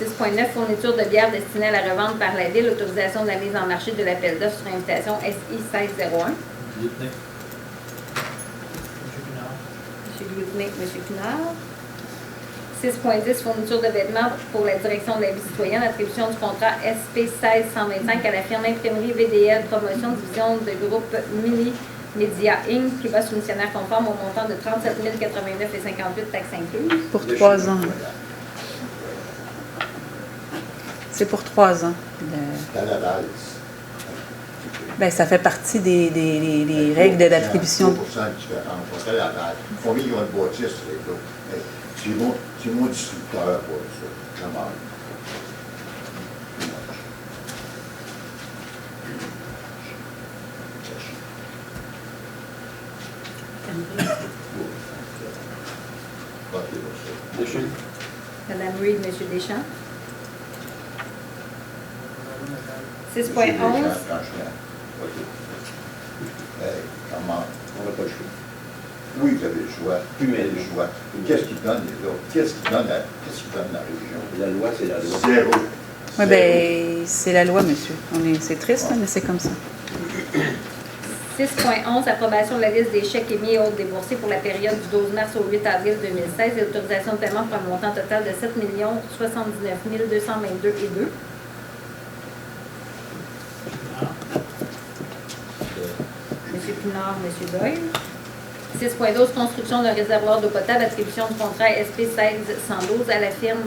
6.9, fourniture de bière destinée à la revente par la Ville, autorisation de la mise en marché de l'appel d'offres sur invitation SI 1601. Lieutenant. M. Lieutenant, M. Pinard. 6.10, fourniture de vêtements pour la direction de la vie citoyenne, attribution du contrat SP 16-125 à la firme Imprimerie VDL, promotion division de groupe Mini Media Inc., plus bas soumissionnaire conforme au montant de 37 089,58 taxes incluses. Pour 3 ans. C'est pour 3 ans. Dans la base. Ben, ça fait partie des règles d'attribution. 3% de différence. On fait la base. Combien ils ont de bâtisse, les gars? C'est mon distributeur pour ça. Ça marche. Mme Reid, M. Deschamps. 6.11. Comment? On n'a pas le choix. Oui, vous avez le choix. Plus mais le choix. Qu'est-ce qu'ils donnent, les autres? Qu'est-ce qu'ils donnent la région? La loi, c'est la loi. Zéro. Oui, bien, c'est la loi, monsieur. C'est triste, mais c'est comme ça. 6.11, approbation de la liste des chèques émis et autres déboursés pour la période du 12 mars au 8 avril 2016 et autorisation de paiement pour un montant total de 7 079 222 et 2. M. Pinard, M. Doyle. 6.12, construction d'un réservoir d'eau potable, attribution du contrat SP 16-112 à la firme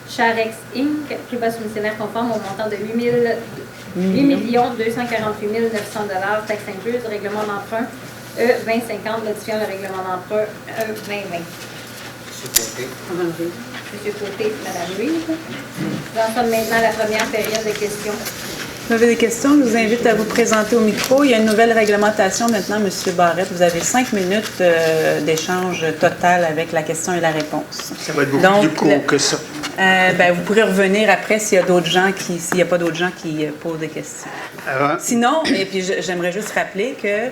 Charex Inc., plus bas soumissionnaire conforme au montant de 8 248 900 $, taxes incluses, règlement d'emprunt E2050, modifiant le règlement d'emprunt E2020. M. Côté, Mme Reid. Nous en sommes maintenant à la première période de questions. Vous avez des questions? Je vous invite à vous présenter au micro. Il y a une nouvelle réglementation maintenant, M. Barrette. Vous avez 5 minutes d'échange total avec la question et la réponse. Ça va être beaucoup plus court que ça. Ben, vous pourrez revenir après s'il y a d'autres gens s'il n'y a pas d'autres gens qui posent des questions. Sinon, et puis j'aimerais juste rappeler que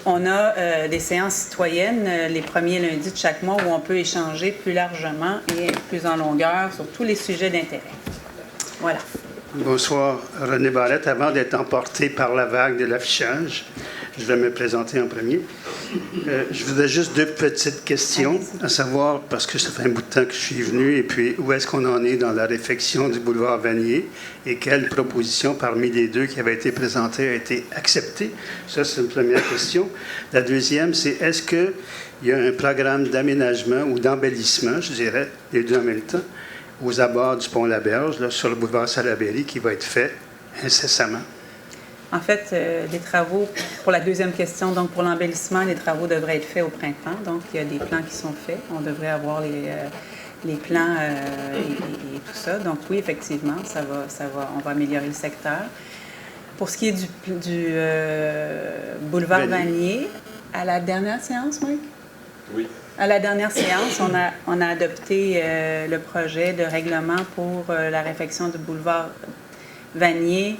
on a des séances citoyennes les premiers lundis de chaque mois où on peut échanger plus largement et plus en longueur sur tous les sujets d'intérêt. Voilà. Bonsoir, René Barrette. Avant d'être emporté par la vague de l'affichage, je vais me présenter en premier. Je voudrais juste 2 petites questions, à savoir, parce que ça fait un bout de temps que je suis venu, et puis où est-ce qu'on en est dans la réfection du boulevard Vanier, et quelle proposition parmi les 2 qui avaient été présentées a été acceptée. Ça, c'est une première question. La deuxième, c'est est-ce qu'il y a un programme d'aménagement ou d'embellissement, je dirais, les 2 en même temps, aux abords du pont Laberge, là, sur le boulevard Salaberry, qui va être fait incessamment? En fait, les travaux, pour la deuxième question, donc pour l'embellissement, les travaux devraient être faits au printemps. Donc, il y a des plans qui sont faits. On devrait avoir les plans et tout ça. Donc, oui, effectivement, on va améliorer le secteur. Pour ce qui est du boulevard Vanier, à la dernière séance, Mike? Oui. À la dernière séance, on a adopté le projet de règlement pour la réfection du boulevard Vanier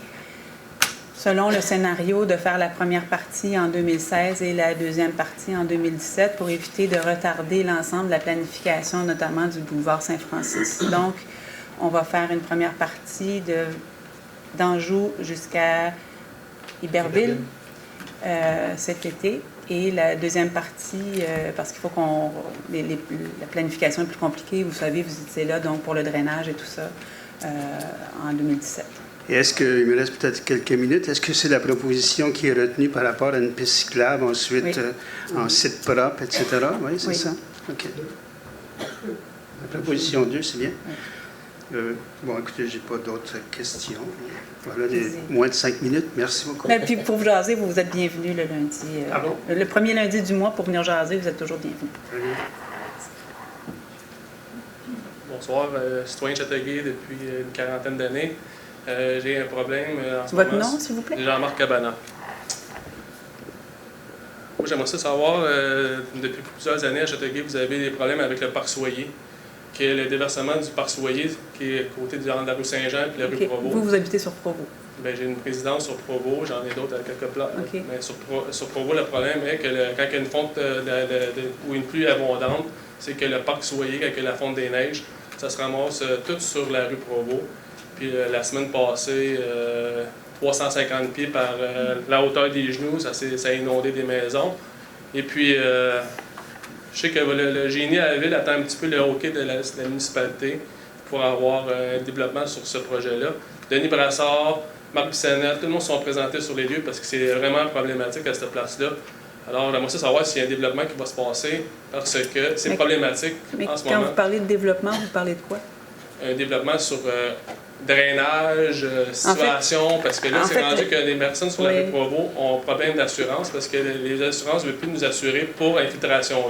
selon le scénario de faire la première partie en 2016 et la deuxième partie en 2017 pour éviter de retarder l'ensemble de la planification, notamment du boulevard Saint-Francis. Donc, on va faire une première partie d'Anjou jusqu'à Iberville cet été. Et la deuxième partie, parce qu'il faut la planification est plus compliquée, vous savez, vous étiez là donc pour le drainage et tout ça en 2017. Et est-ce qu'il me reste peut-être quelques minutes, est-ce que c'est la proposition qui est retenue par rapport à une piste cyclable, ensuite en site propre, etc.? Oui, c'est ça? OK. La proposition 2, c'est bien? Oui. Bon, écoutez, je n'ai pas d'autres questions. Voilà, moins de 5 minutes. Merci beaucoup. Et puis pour vous jaser, vous êtes bienvenus le lundi. Le premier lundi du mois pour venir jaser, vous êtes toujours bienvenus. Bonsoir, citoyen Châteauguay depuis une quarantaine d'années. J'ai un problème en ce moment. Votre nom, s'il vous plaît? Jean-Marc Cabana. Moi, j'aimerais ça savoir, depuis plusieurs années à Châteauguay, vous avez des problèmes avec le parc Soyer, qui est le déversement du parc Soyer, qui est à côté de la rue Saint-Jean et la rue Provost. Vous habitez sur Provost? Bien, j'ai une résidence sur Provost, j'en ai d'autres à quelques places. Mais sur Provost, le problème est que quand il y a une fonte ou une pluie abondante, c'est que le parc Soyer, avec la fonte des neiges, ça se ramasse tout sur la rue Provost. Puis la semaine passée, 350 pieds par la hauteur des genoux, ça a inondé des maisons. Et puis, je sais que le génie à la ville attend un petit peu le hockey de la municipalité pour avoir un développement sur ce projet-là. Denis Brassard, Marc Bissonnette, tout le monde sont présentés sur les lieux parce que c'est vraiment problématique à cette place-là. Alors, j'aimerais savoir s'il y a un développement qui va se passer parce que c'est problématique en ce moment. Quand vous parlez de développement, vous parlez de quoi? Un développement sur drainage, situation, parce que là, c'est rendu que les personnes sur la rue Provost ont un problème d'assurance parce que les assurances ne veulent plus nous assurer pour infiltration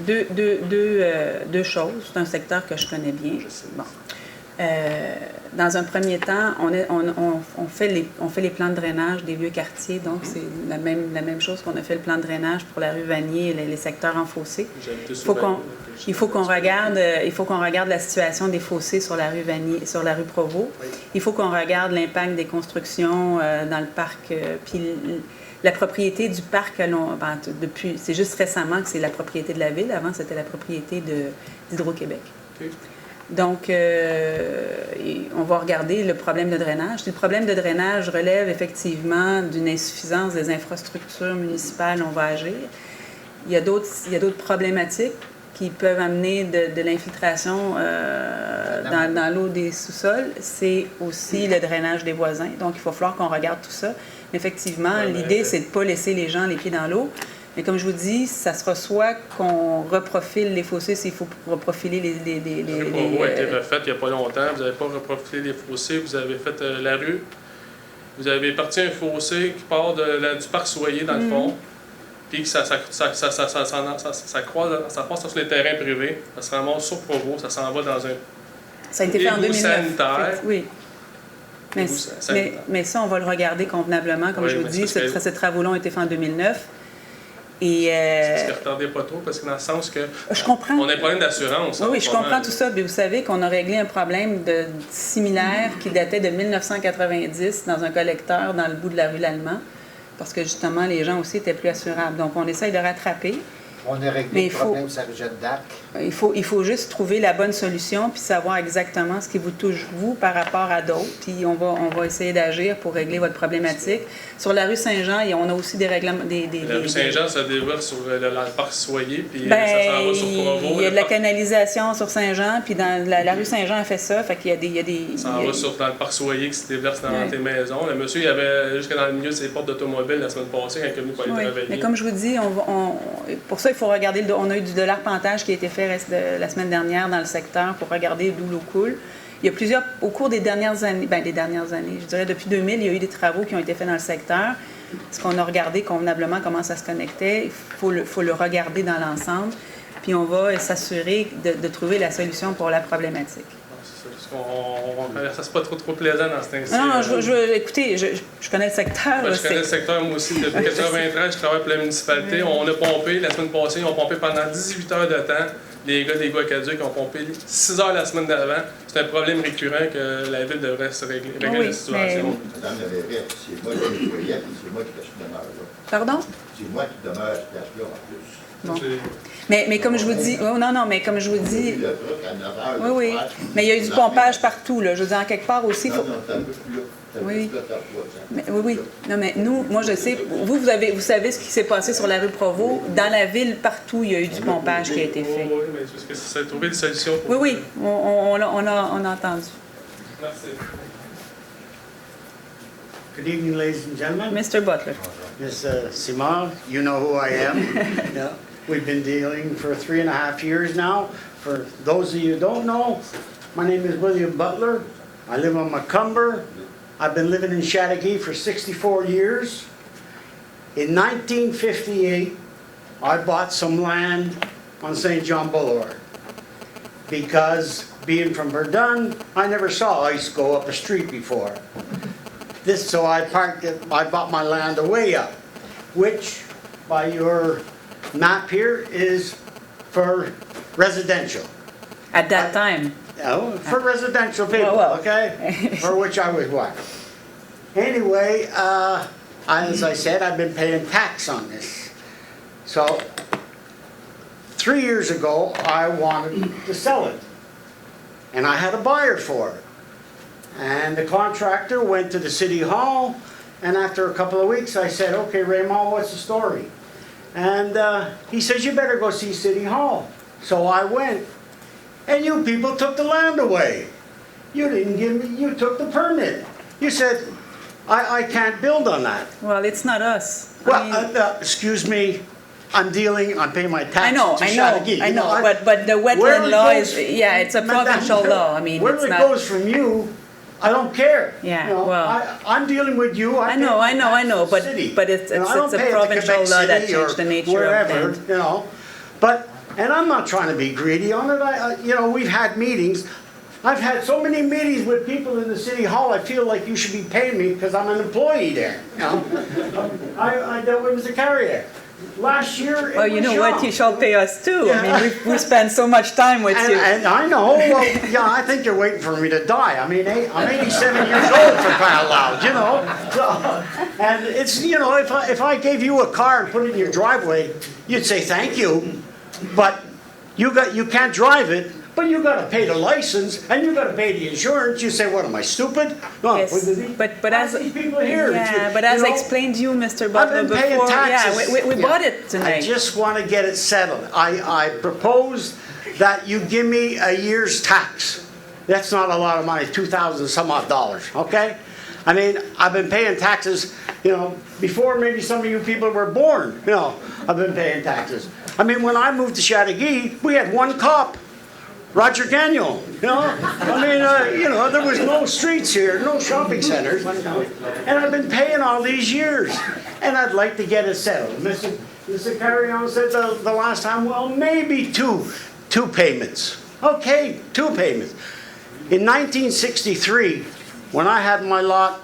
d'eau. Deux choses. C'est un secteur que je connais bien. Bon. Dans un premier temps, on fait les plans de drainage des vieux quartiers, donc c'est la même chose qu'on a fait le plan de drainage pour la rue Vanier et les secteurs en fossé. Il faut qu'on regarde la situation des fossés sur la rue Vanier, sur la rue Provost. Il faut qu'on regarde l'impact des constructions dans le parc. Puis la propriété du parc, c'est juste récemment que c'est la propriété de la ville. Avant, c'était la propriété d'Hydro-Québec. Okay. Donc, on va regarder le problème de drainage. Si le problème de drainage relève effectivement d'une insuffisance des infrastructures municipales, on va agir. Il y a d'autres problématiques qui peuvent amener de l'infiltration dans l'eau des sous-sols. C'est aussi le drainage des voisins. Donc, il va falloir qu'on regarde tout ça. Mais effectivement, l'idée, c'est de ne pas laisser les gens les pieds dans l'eau. Mais comme je vous dis, ça sera soit qu'on reprofile les fossés s'il faut reprofiler les Le Provost a été refait il n'y a pas longtemps. Vous n'avez pas reprofilé les fossés, vous avez fait la rue. Vous avez parti un fossé qui part du parc Soyer, dans le fond. Puis que ça passe sur les terrains privés. Ça se ramasse sur Provost, ça s'en va dans un ça a été fait en 2009. Sanitaire. Oui. Mais ça, on va le regarder convenablement. Comme je vous dis, ces travaux-là ont été faits en 2009. Et ne retardez pas trop, parce que dans le sens que je comprends. On a un problème d'assurance. Oui, je comprends tout ça. Mais vous savez qu'on a réglé un problème similaire qui datait de 1990 dans un collecteur dans le bout de la rue Lallemand, parce que justement, les gens aussi étaient plus assurables. Donc, on essaye de rattraper. On a réglé le problème sur la Jeanne d'Arc. Il faut juste trouver la bonne solution puis savoir exactement ce qui vous touche, vous, par rapport à d'autres. Puis on va essayer d'agir pour régler votre problématique. Sur la rue Saint-Jean, on a aussi des règlements... La rue Saint-Jean, ça développe sur le parc Soyer, puis ça s'en va sur Provost. Il y a de la canalisation sur Saint-Jean, puis dans la rue Saint-Jean a fait ça, fait qu'il y a des... Ça s'en va dans le parc Soyer qui se déverse dans tes maisons. Le monsieur, il avait jusque dans le milieu de ses portes d'automobile la semaine passée quand il est venu pour aller travailler. Mais comme je vous dis, pour ça, il faut regarder... On a eu de l'arpentage qui a été fait la semaine dernière dans le secteur pour regarder d'où l'eau coule. Il y a plusieurs, au cours des dernières années, je dirais depuis 2000, il y a eu des travaux qui ont été faits dans le secteur. Parce qu'on a regardé convenablement comment ça se connectait. Il faut le regarder dans l'ensemble. Puis on va s'assurer de trouver la solution pour la problématique. Ça, c'est pas trop plaisant dans cet instant. Non, écoutez, je connais le secteur. Je connais le secteur, moi aussi. Depuis 1993, je travaille pour la municipalité. On a pompé, la semaine passée, ils ont pompé pendant 18 heures de temps. Les gars des Guacaduc ont pompé 6 heures la semaine d'avant. C'est un problème récurrent que la ville devrait se régler la situation. Madame la mairesse, c'est moi qui nettoyais et c'est moi qui demeure là. Pardon? C'est moi qui demeure à cette place-là en plus. Bon. Mais comme je vous dis, mais comme je vous dis, oui, mais il y a eu du pompage partout, là. Je veux dire, en quelque part aussi, oui. Non, mais moi, je sais, vous savez ce qui s'est passé sur la rue Provost. Dans la ville, partout, il y a eu du pompage qui a été fait. Oui, mais parce que ça a trouvé des solutions. Oui, on a entendu. Merci. Good evening, ladies and gentlemen. Mr. Butler. Ms. Simard, you know who I am. Yeah. We've been dealing for 3.5 years now. For those of you who don't know, my name is William Butler. I live on Macomber. I've been living in Chattagee for 64 years. In 1958, I bought some land on St. John Boulevard because being from Verdun, I never saw ice go up a street before. So I bought my land way up, which by your map here is for residential. At that time? No, for residential people, okay? For which I was what? Anyway, as I said, I've been paying tax on this. So 3 years ago, I wanted to sell it. And I had a buyer for it. And the contractor went to the city hall, and after a couple of weeks, I said, okay, Raymond, what's the story? And he says, you better go see City Hall. So I went, and you people took the land away. You didn't give me, you took the permit. You said, I can't build on that. Well, it's not us. Well, excuse me, I'm paying my taxes I know, but the wetland law is, yeah, it's a provincial law. I mean, where it's it not. goes from you, I don't care. Yeah, You know, well. I'm dealing with you. I know, but it's You know, I don't a pay it to provincial Quebec law that City changed or the nature wherever, of land. you know. But, and I'm not trying to be greedy on it. You know, we've had meetings. I've had so many meetings with people in the city hall, I feel like you should be paying me because I'm an employee there. You know? I dealt with Mr. Carrier. Last year, it Well, you was know what, Jean. you shall pay us too. Yeah. I mean, we spend so much time with you. And I know, well, yeah, I think you're waiting for me to die. I mean, I'm 87 years old for crying out loud, you know. So, and it's, you know, if I gave you a car and put it in your driveway, you'd say thank you, but you can't drive it. But you got to pay the license and you got to pay the insurance. You say, what am I, stupid? No, Yes, but as these people here, yeah, but as I explained to you, Mr. Butler, I've been paying before, taxes. yeah, we bought it tonight. I just want to get it settled. I propose that you give me a year's tax. That's not a lot of money, $2,000 some odd dollars, okay? I mean, I've been paying taxes, you know, before maybe some of you people were born, you know, I've been paying taxes. I mean, when I moved to Chateauguay, we had one cop. Roger Gagnon, you know? I mean, you know, there was no streets here, no shopping centers. And I've been paying all these years. And I'd like to get it settled. Mr. Carrion said the last time, well, maybe two payments. Okay, 2 payments. In 1963, when I had my lot,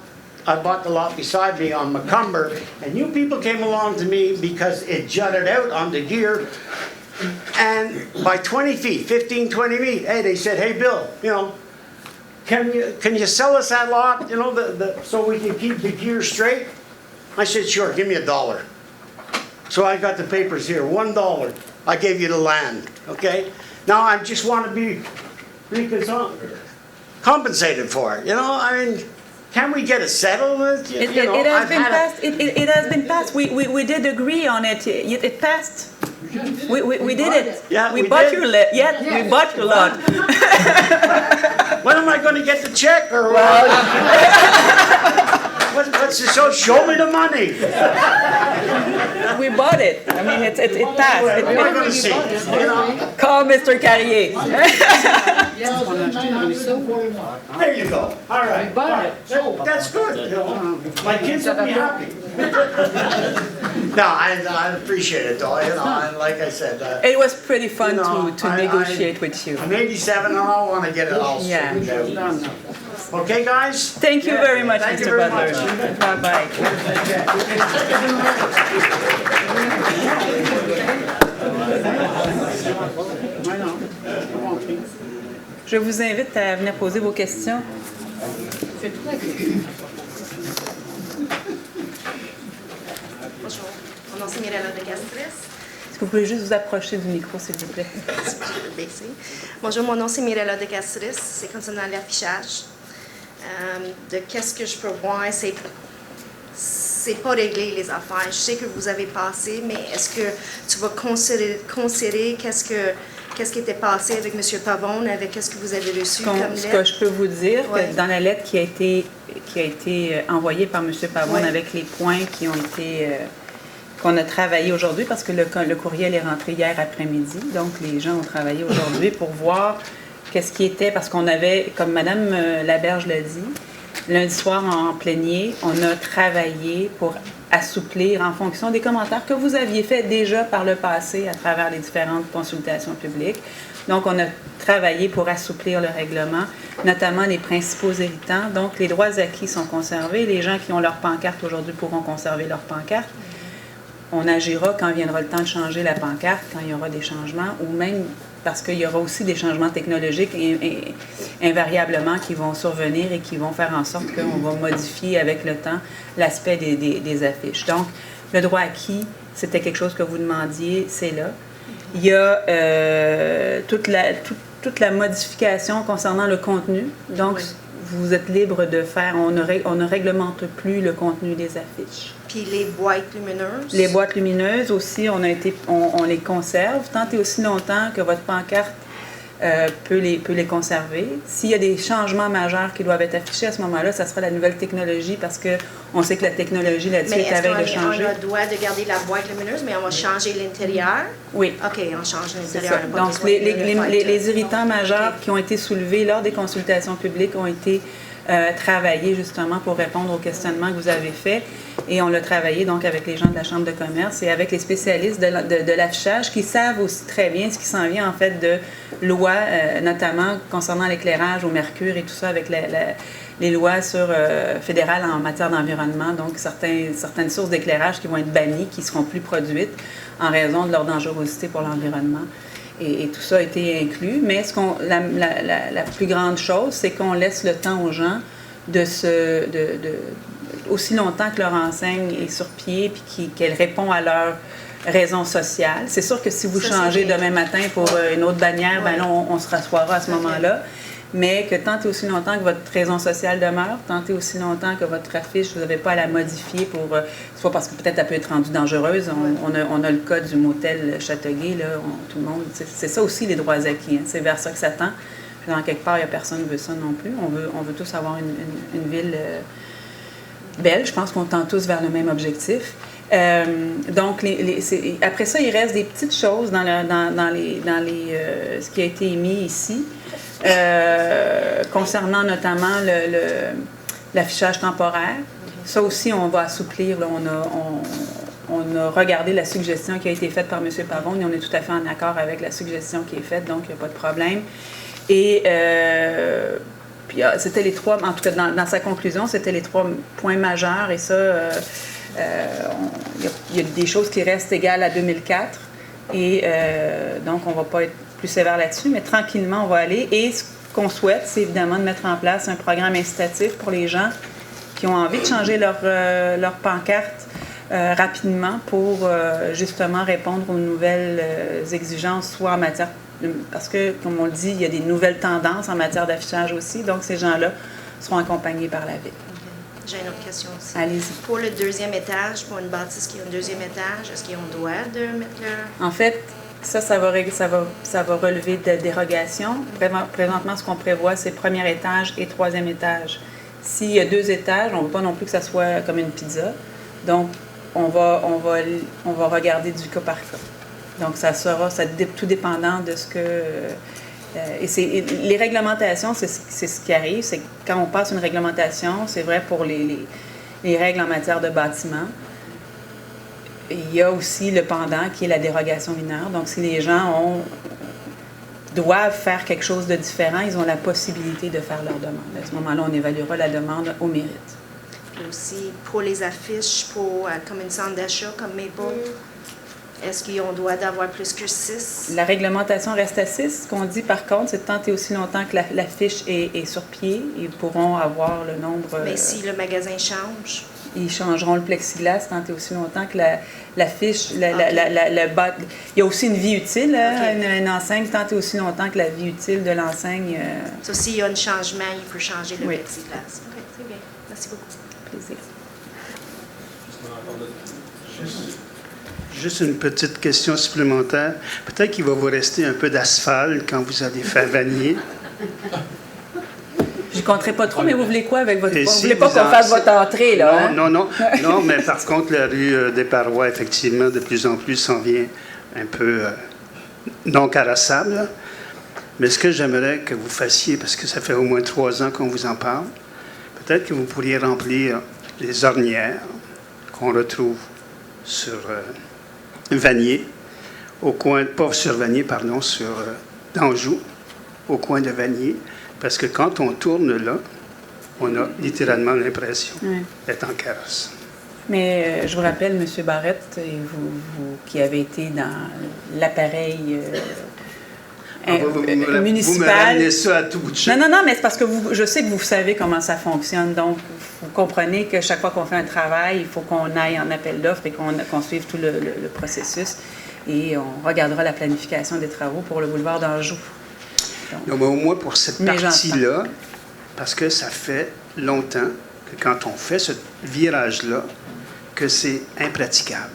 I bought the lot beside me on Macomber, and you people came along to me because it jutted out on the gear. And by 20 feet, 15, 20 feet, hey, they said, hey, Bill, you know, can you sell us that lot, you know, so we can keep the gear straight? I said, sure, give me $1. So I got the papers here, $1. I gave you the land, okay? Now I just want to be compensated for it, you know? I mean, can we get a settlement? It has been passed. It has been passed. We did agree on it. It passed. We did it. Yeah, we bought your lot. Yes. We bought your lot. When am I going to get the check? Or so show me the money. We bought it. I mean, it passed. We're going to see. You know? Call Mr. Carrier. There you go. All right. That's good. You know, my kids will be happy. No, I appreciate it, though. You know, and like I said, it was pretty fun you know, to negotiate with you. I'm 87 and I want to get it all straightened out. Okay, guys? Thank you very much, Thank you Mr. very Butler. much. Bye-bye. Je vous invite à venir poser vos questions. Bonjour, mon nom c'est Mirella de Castries. Est-ce que vous pouvez juste vous approcher du micro, s'il vous plaît? Bonjour, mon nom c'est Mirella de Castries. C'est concernant l'affichage. De qu'est-ce que je peux voir, c'est pas réglé les affaires. Je sais que vous avez passé, mais est-ce que tu vas considérer qu'est-ce qui était passé avec M. Pavone, avec qu'est-ce que vous avez reçu comme lettre? Ce que je peux vous dire, Ouais. que dans la lettre qui a été envoyée par M. Pavone, ouais, avec les points qui ont été qu'on a travaillé aujourd'hui, parce que le courriel est rentré hier après-midi, donc les gens ont travaillé aujourd'hui pour voir qu'est-ce qui était, parce qu'on avait, comme Mme Laberge l'a dit, lundi soir en plénier, on a travaillé pour assouplir en fonction des commentaires que vous aviez faits déjà par le passé à travers les différentes consultations publiques. Donc, on a travaillé pour assouplir le règlement, notamment les principaux héritants. Donc, les droits acquis sont conservés. Les gens qui ont leur pancarte aujourd'hui pourront conserver leur pancarte. On agira quand viendra le temps de changer la pancarte, quand il y aura des changements, ou même parce qu'il y aura aussi des changements technologiques invariablement qui vont survenir et qui vont faire en sorte qu'on va modifier avec le temps l'aspect des affiches. Donc, le droit acquis, c'était quelque chose que vous demandiez, c'est là. Il y a toute la modification concernant le contenu. Donc, vous êtes libre de faire, on ne réglemente plus le contenu des affiches. Puis les boîtes lumineuses? Les boîtes lumineuses aussi, on les conserve tant et aussi longtemps que votre pancarte peut les conserver. S'il y a des changements majeurs qui doivent être affichés à ce moment-là, ça sera la nouvelle technologie parce qu'on sait que la technologie là-dessus est à veille de changer. Mais est-ce qu'on a le droit de garder la boîte lumineuse, mais on va changer l'intérieur? Oui. OK, on change l'intérieur. Donc, les irritants majeurs qui ont été soulevés lors des consultations publiques ont été travaillés justement pour répondre aux questionnements que vous avez faits. Et on l'a travaillé donc avec les gens de la Chambre de commerce et avec les spécialistes de l'affichage qui savent aussi très bien ce qui s'en vient en fait de lois, notamment concernant l'éclairage au mercure et tout ça avec les lois fédérales en matière d'environnement. Donc certaines sources d'éclairage qui vont être bannies, qui ne seront plus produites en raison de leur dangerosité pour l'environnement. Et tout ça a été inclus. Mais la plus grande chose, c'est qu'on laisse le temps aux gens aussi longtemps que leur enseigne est sur pied puis qu'elle répond à leurs raisons sociales. C'est sûr que si vous changez demain matin pour une autre bannière, ben là, on se rassoira à ce moment-là. Mais que tant et aussi longtemps que votre raison sociale demeure, tant et aussi longtemps que votre affiche, vous n'avez pas à la modifier soit parce que peut-être elle peut être rendue dangereuse. On a le cas du motel Châteauguay, là, tout le monde, c'est ça aussi les droits acquis. Hein, c'est vers ça que ça tend. Puis dans quelque part, il n'y a personne qui veut ça non plus. On veut tous avoir une ville belle. Je pense qu'on tend tous vers le même objectif. Donc, après ça, il reste des petites choses dans ce qui a été émis ici, concernant notamment l'affichage temporaire. Ça aussi, on va assouplir. Là, on a regardé la suggestion qui a été faite par M. Pavon et on est tout à fait en accord avec la suggestion qui est faite, donc il n'y a pas de problème. Et puis c'était les trois, en tout cas dans sa conclusion, c'était les trois points majeurs et ça, il y a des choses qui restent égales à 2004 et donc on ne va pas être plus sévère là-dessus, mais tranquillement on va aller. Et ce qu'on souhaite, c'est évidemment de mettre en place un programme incitatif pour les gens qui ont envie de changer leur pancarte rapidement pour justement répondre aux nouvelles exigences, soit en matière parce que, comme on le dit, il y a des nouvelles tendances en matière d'affichage aussi, donc ces gens-là seront accompagnés par la ville. J'ai une autre question aussi. Allez-y. Pour le deuxième étage, pour une bâtisse qui a un deuxième étage, est-ce qu'ils ont le droit de mettre leur... En fait, ça va relever de dérogations. Présentement, ce qu'on prévoit, c'est premier étage et troisième étage. S'il y a 2 étages, on ne veut pas non plus que ça soit comme une pizza. Donc, on va regarder du cas par cas. Donc, tout dépendant de ce que... les réglementations, c'est ce qui arrive. C'est que quand on passe une réglementation, c'est vrai pour les règles en matière de bâtiment. Il y a aussi le pendant qui est la dérogation mineure. Donc, si les gens doivent faire quelque chose de différent, ils ont la possibilité de faire leur demande. À ce moment-là, on évaluera la demande au mérite. Puis aussi, pour les affiches, comme une centre d'achat, comme Maple, est-ce qu'ils ont le droit d'avoir plus que 6? La réglementation reste à 6. Ce qu'on dit, par contre, c'est tant et aussi longtemps que l'affiche est sur pied, ils pourront avoir le nombre... Mais si le magasin change? Ils changeront le plexiglas tant et aussi longtemps que l'affiche... Il y a aussi une vie utile, une enseigne, tant et aussi longtemps que la vie utile de l'enseigne... Ça, s'il y a un changement, il peut changer le plexiglas. OK, très bien. Merci beaucoup. Plaisir. Juste une petite question supplémentaire. Peut-être qu'il va vous rester un peu d'asphalte quand vous allez faire Vanier. Je ne compterai pas trop, mais vous voulez quoi avec votre... Vous ne voulez pas qu'on fasse votre entrée, là? Non, mais par contre, la rue des Parois, effectivement, de plus en plus, s'en vient un peu non carrossable. Mais ce que j'aimerais que vous fassiez, parce que ça fait au moins 3 ans qu'on vous en parle, peut-être que vous pourriez remplir les ornières qu'on retrouve sur Vanier, au coin, pas sur Vanier, pardon, sur d'Anjou, au coin de Vanier, parce que quand on tourne là, on a littéralement l'impression d'être en carrosse. Mais je vous rappelle, M. Barrette, et vous qui avez été dans l'appareil Vous me municipal. ramenez ça à tout bout de champ. Non, mais c'est parce que je sais que vous savez comment ça fonctionne. Donc, vous comprenez que chaque fois qu'on fait un travail, il faut qu'on aille en appel d'offres et qu'on suive tout le processus. Et on regardera la planification des travaux pour le boulevard d'Anjou. Non, mais au moins pour cette partie-là, parce que ça fait longtemps que quand on fait ce virage-là, que c'est impraticable.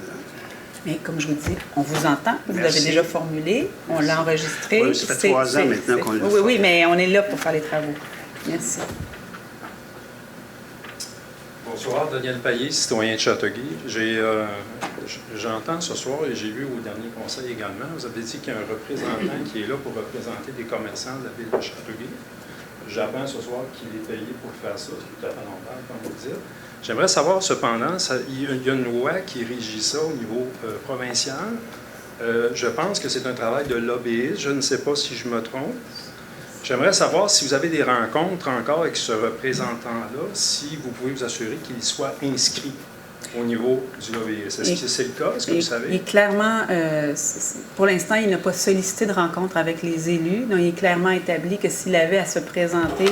Mais comme je vous dis, on vous entend, vous l'avez déjà formulé, on l'a enregistré. Oui, ça fait 3 ans maintenant qu'on le fait. Oui, mais on est là pour faire les travaux. Merci. Bonsoir, Daniel Payet, citoyen de Châteauguay. J'entends ce soir et j'ai vu au dernier conseil également, vous avez dit qu'il y a un représentant qui est là pour représenter des commerçants de la ville de Châteauguay. J'apprends ce soir qu'il est payé pour faire ça, c'est tout à fait normal, comme vous dites. J'aimerais savoir cependant, il y a une loi qui régit ça au niveau provincial. Je pense que c'est un travail de lobbyiste, je ne sais pas si je me trompe. J'aimerais savoir si vous avez des rencontres encore avec ce représentant-là, si vous pouvez vous assurer qu'il soit inscrit au niveau du lobbyiste. Est-ce que c'est le cas? Est-ce que vous savez? Et clairement, pour l'instant, il n'a pas sollicité de rencontre avec les élus. Donc, il est clairement établi que s'il avait à se présenter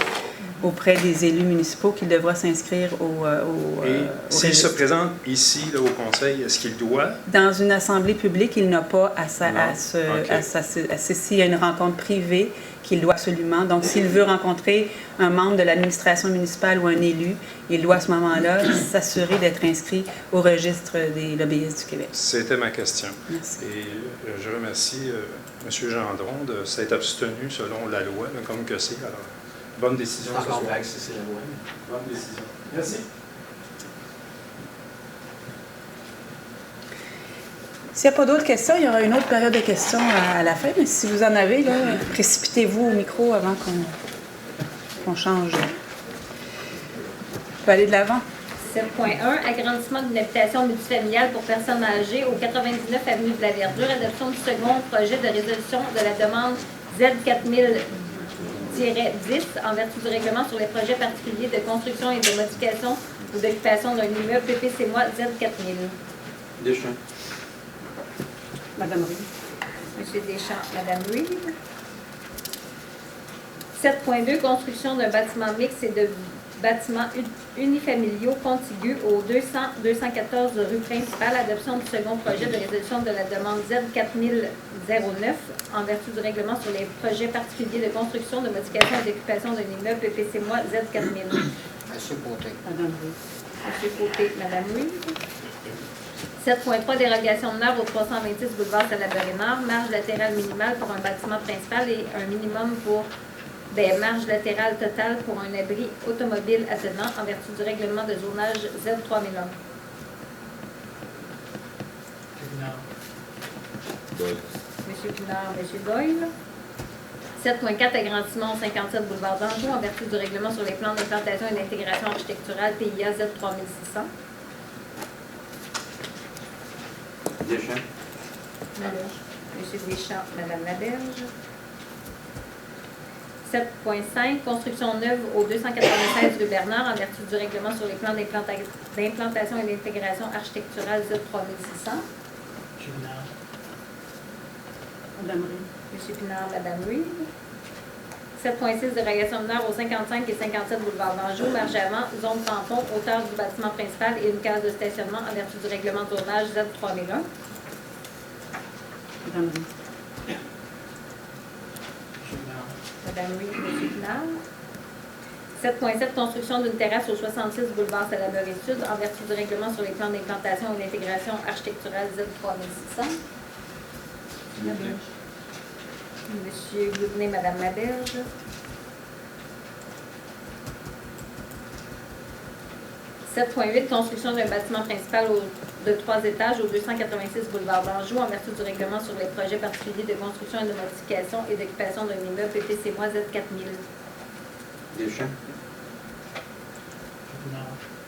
auprès des élus municipaux, qu'il devra s'inscrire au s'il se présente ici, là, au conseil, est-ce qu'il doit? Dans une assemblée publique, il n'a pas s'il y a une rencontre privée qu'il doit absolument. Donc, s'il veut rencontrer un membre de l'administration municipale ou un élu, il doit à ce moment-là s'assurer d'être inscrit au registre des lobbyistes du Québec. C'était ma question. Merci. Et je remercie M. Gendron de s'être abstenu selon la loi, là, comme que c'est. Alors, bonne décision. C'est encore vague, c'est la loi. Bonne décision. Merci. S'il n'y a pas d'autres questions, il y aura une autre période de questions à la fin, mais si vous en avez, là, précipitez-vous au micro avant qu'on change. On peut aller de l'avant. 7.1, agrandissement d'une habitation multifamiliale pour personnes âgées au 99 avenue de la Verdure, adoption du second projet de résolution de la demande Z4000-10 en vertu du règlement sur les projets particuliers de construction et de modification ou d'occupation d'un immeuble PPC-moi Z4000. Deschamps. Madame Ruy. Monsieur Deschamps, Madame Ruy. 7.2, construction d'un bâtiment mixte et de bâtiments unifamiliaux contigus au 200-214 rue principale, adoption du second projet de résolution de la demande Z4009 en vertu du règlement sur les projets particuliers de construction, de modification et d'occupation d'un immeuble PPC-moi Z4000. Monsieur Côté. Madame Ruy. Monsieur Côté, Madame Ruy. 7.3, dérogation de neuf au 326 boulevard Salaberry-Nord, marge latérale minimale pour un bâtiment principal et un minimum pour des marges latérales totales pour un abri automobile attenant en vertu du règlement de zonage Z3001. Monsieur Pinard, Monsieur Doyle. 7.4, agrandissement au 57 boulevard d'Anjou en vertu du règlement sur les plans d'implantation et d'intégration architecturale PIA Z3600. Deschamps. Monsieur Deschamps, Madame Laberge. 7.5, construction neuve au 296 rue Bernard en vertu du règlement sur les plans d'implantation et d'intégration architecturale Z3600. Madame Ruy. Monsieur Pinard, Madame Ruy. 7.6, dérogation de nord au 55 et 57 boulevard d'Anjou, marge avant, zone tampon, hauteur du bâtiment principal et une case de stationnement en vertu du règlement de zonage Z3001. Madame Ruy. Madame Ruy, Monsieur Pinard. 7.7, construction d'une terrasse au 66 boulevard Salaberry Sud en vertu du règlement sur les plans d'implantation et d'intégration architecturale Z3600. Monsieur Goudnay, Madame Laberge. 7.8, construction d'un bâtiment principal de 3 étages au 286 boulevard d'Anjou en vertu du règlement sur les projets particuliers de construction et de modification et d'occupation d'un immeuble PPC-moi Z4000. Deschamps.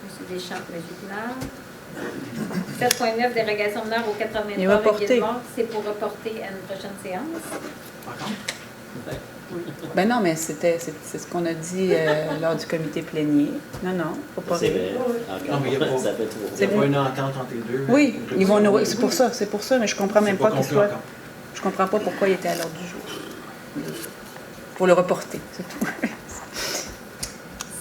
Monsieur Deschamps, Monsieur Pinard. 7.9, dérogation de l'heure au 83 Ville-Mort. C'est pour reporter à une prochaine séance. Ben non, mais c'est ce qu'on a dit lors du comité plénier. Non, faut pas rire. Non, mais il n'y a pas une entente entre les deux. Oui, ils vont nous. C'est pour ça, mais je comprends même pas qu'il soit. Je comprends pas pourquoi il était à l'ordre du jour. pour le reporter, c'est tout.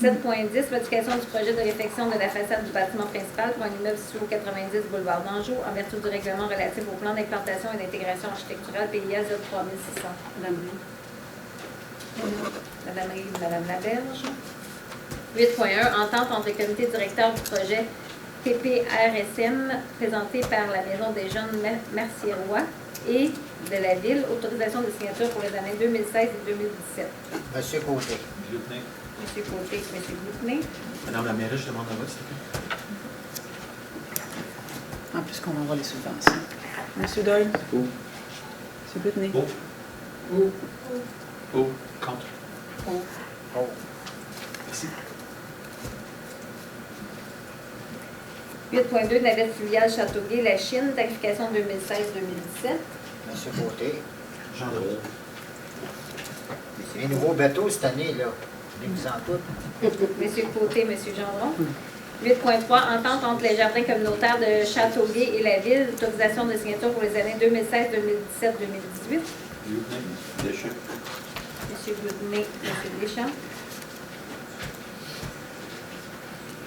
7.10, modification du projet de réfection de la façade du bâtiment principal pour un immeuble situé au 90 boulevard d'Anjou en vertu du règlement relatif au plan d'implantation et d'intégration architecturale PIA 03600. Madame Rive, Madame Laberge. 8.1, entente entre le comité directeur du projet TPRSM présenté par la Maison des jeunes Mercier-Roy et de la Ville, autorisation de signature pour les années 2016 et 2017. Monsieur Côté. Monsieur Côté, Monsieur Goutenay. Madame la mairesse, je demande un vote, s'il te plaît. En plus qu'on envoie les subventions. Monsieur Doyle. Pour. Monsieur Goutenay. Pour. Contre. Merci. 8.2, navette fluviale Châteauguay, la Chine, tarification 2016-2017. Monsieur Côté. Jean Drôle. Les nouveaux bateaux cette année, là. Venez-vous en toutes. Monsieur Côté, Monsieur Gendron. 8.3, entente entre les jardins communautaires de Châteauguay et la Ville, autorisation de signature pour les années 2016, 2017, 2018. Deschamps. Monsieur Goudenay, Monsieur Deschamps.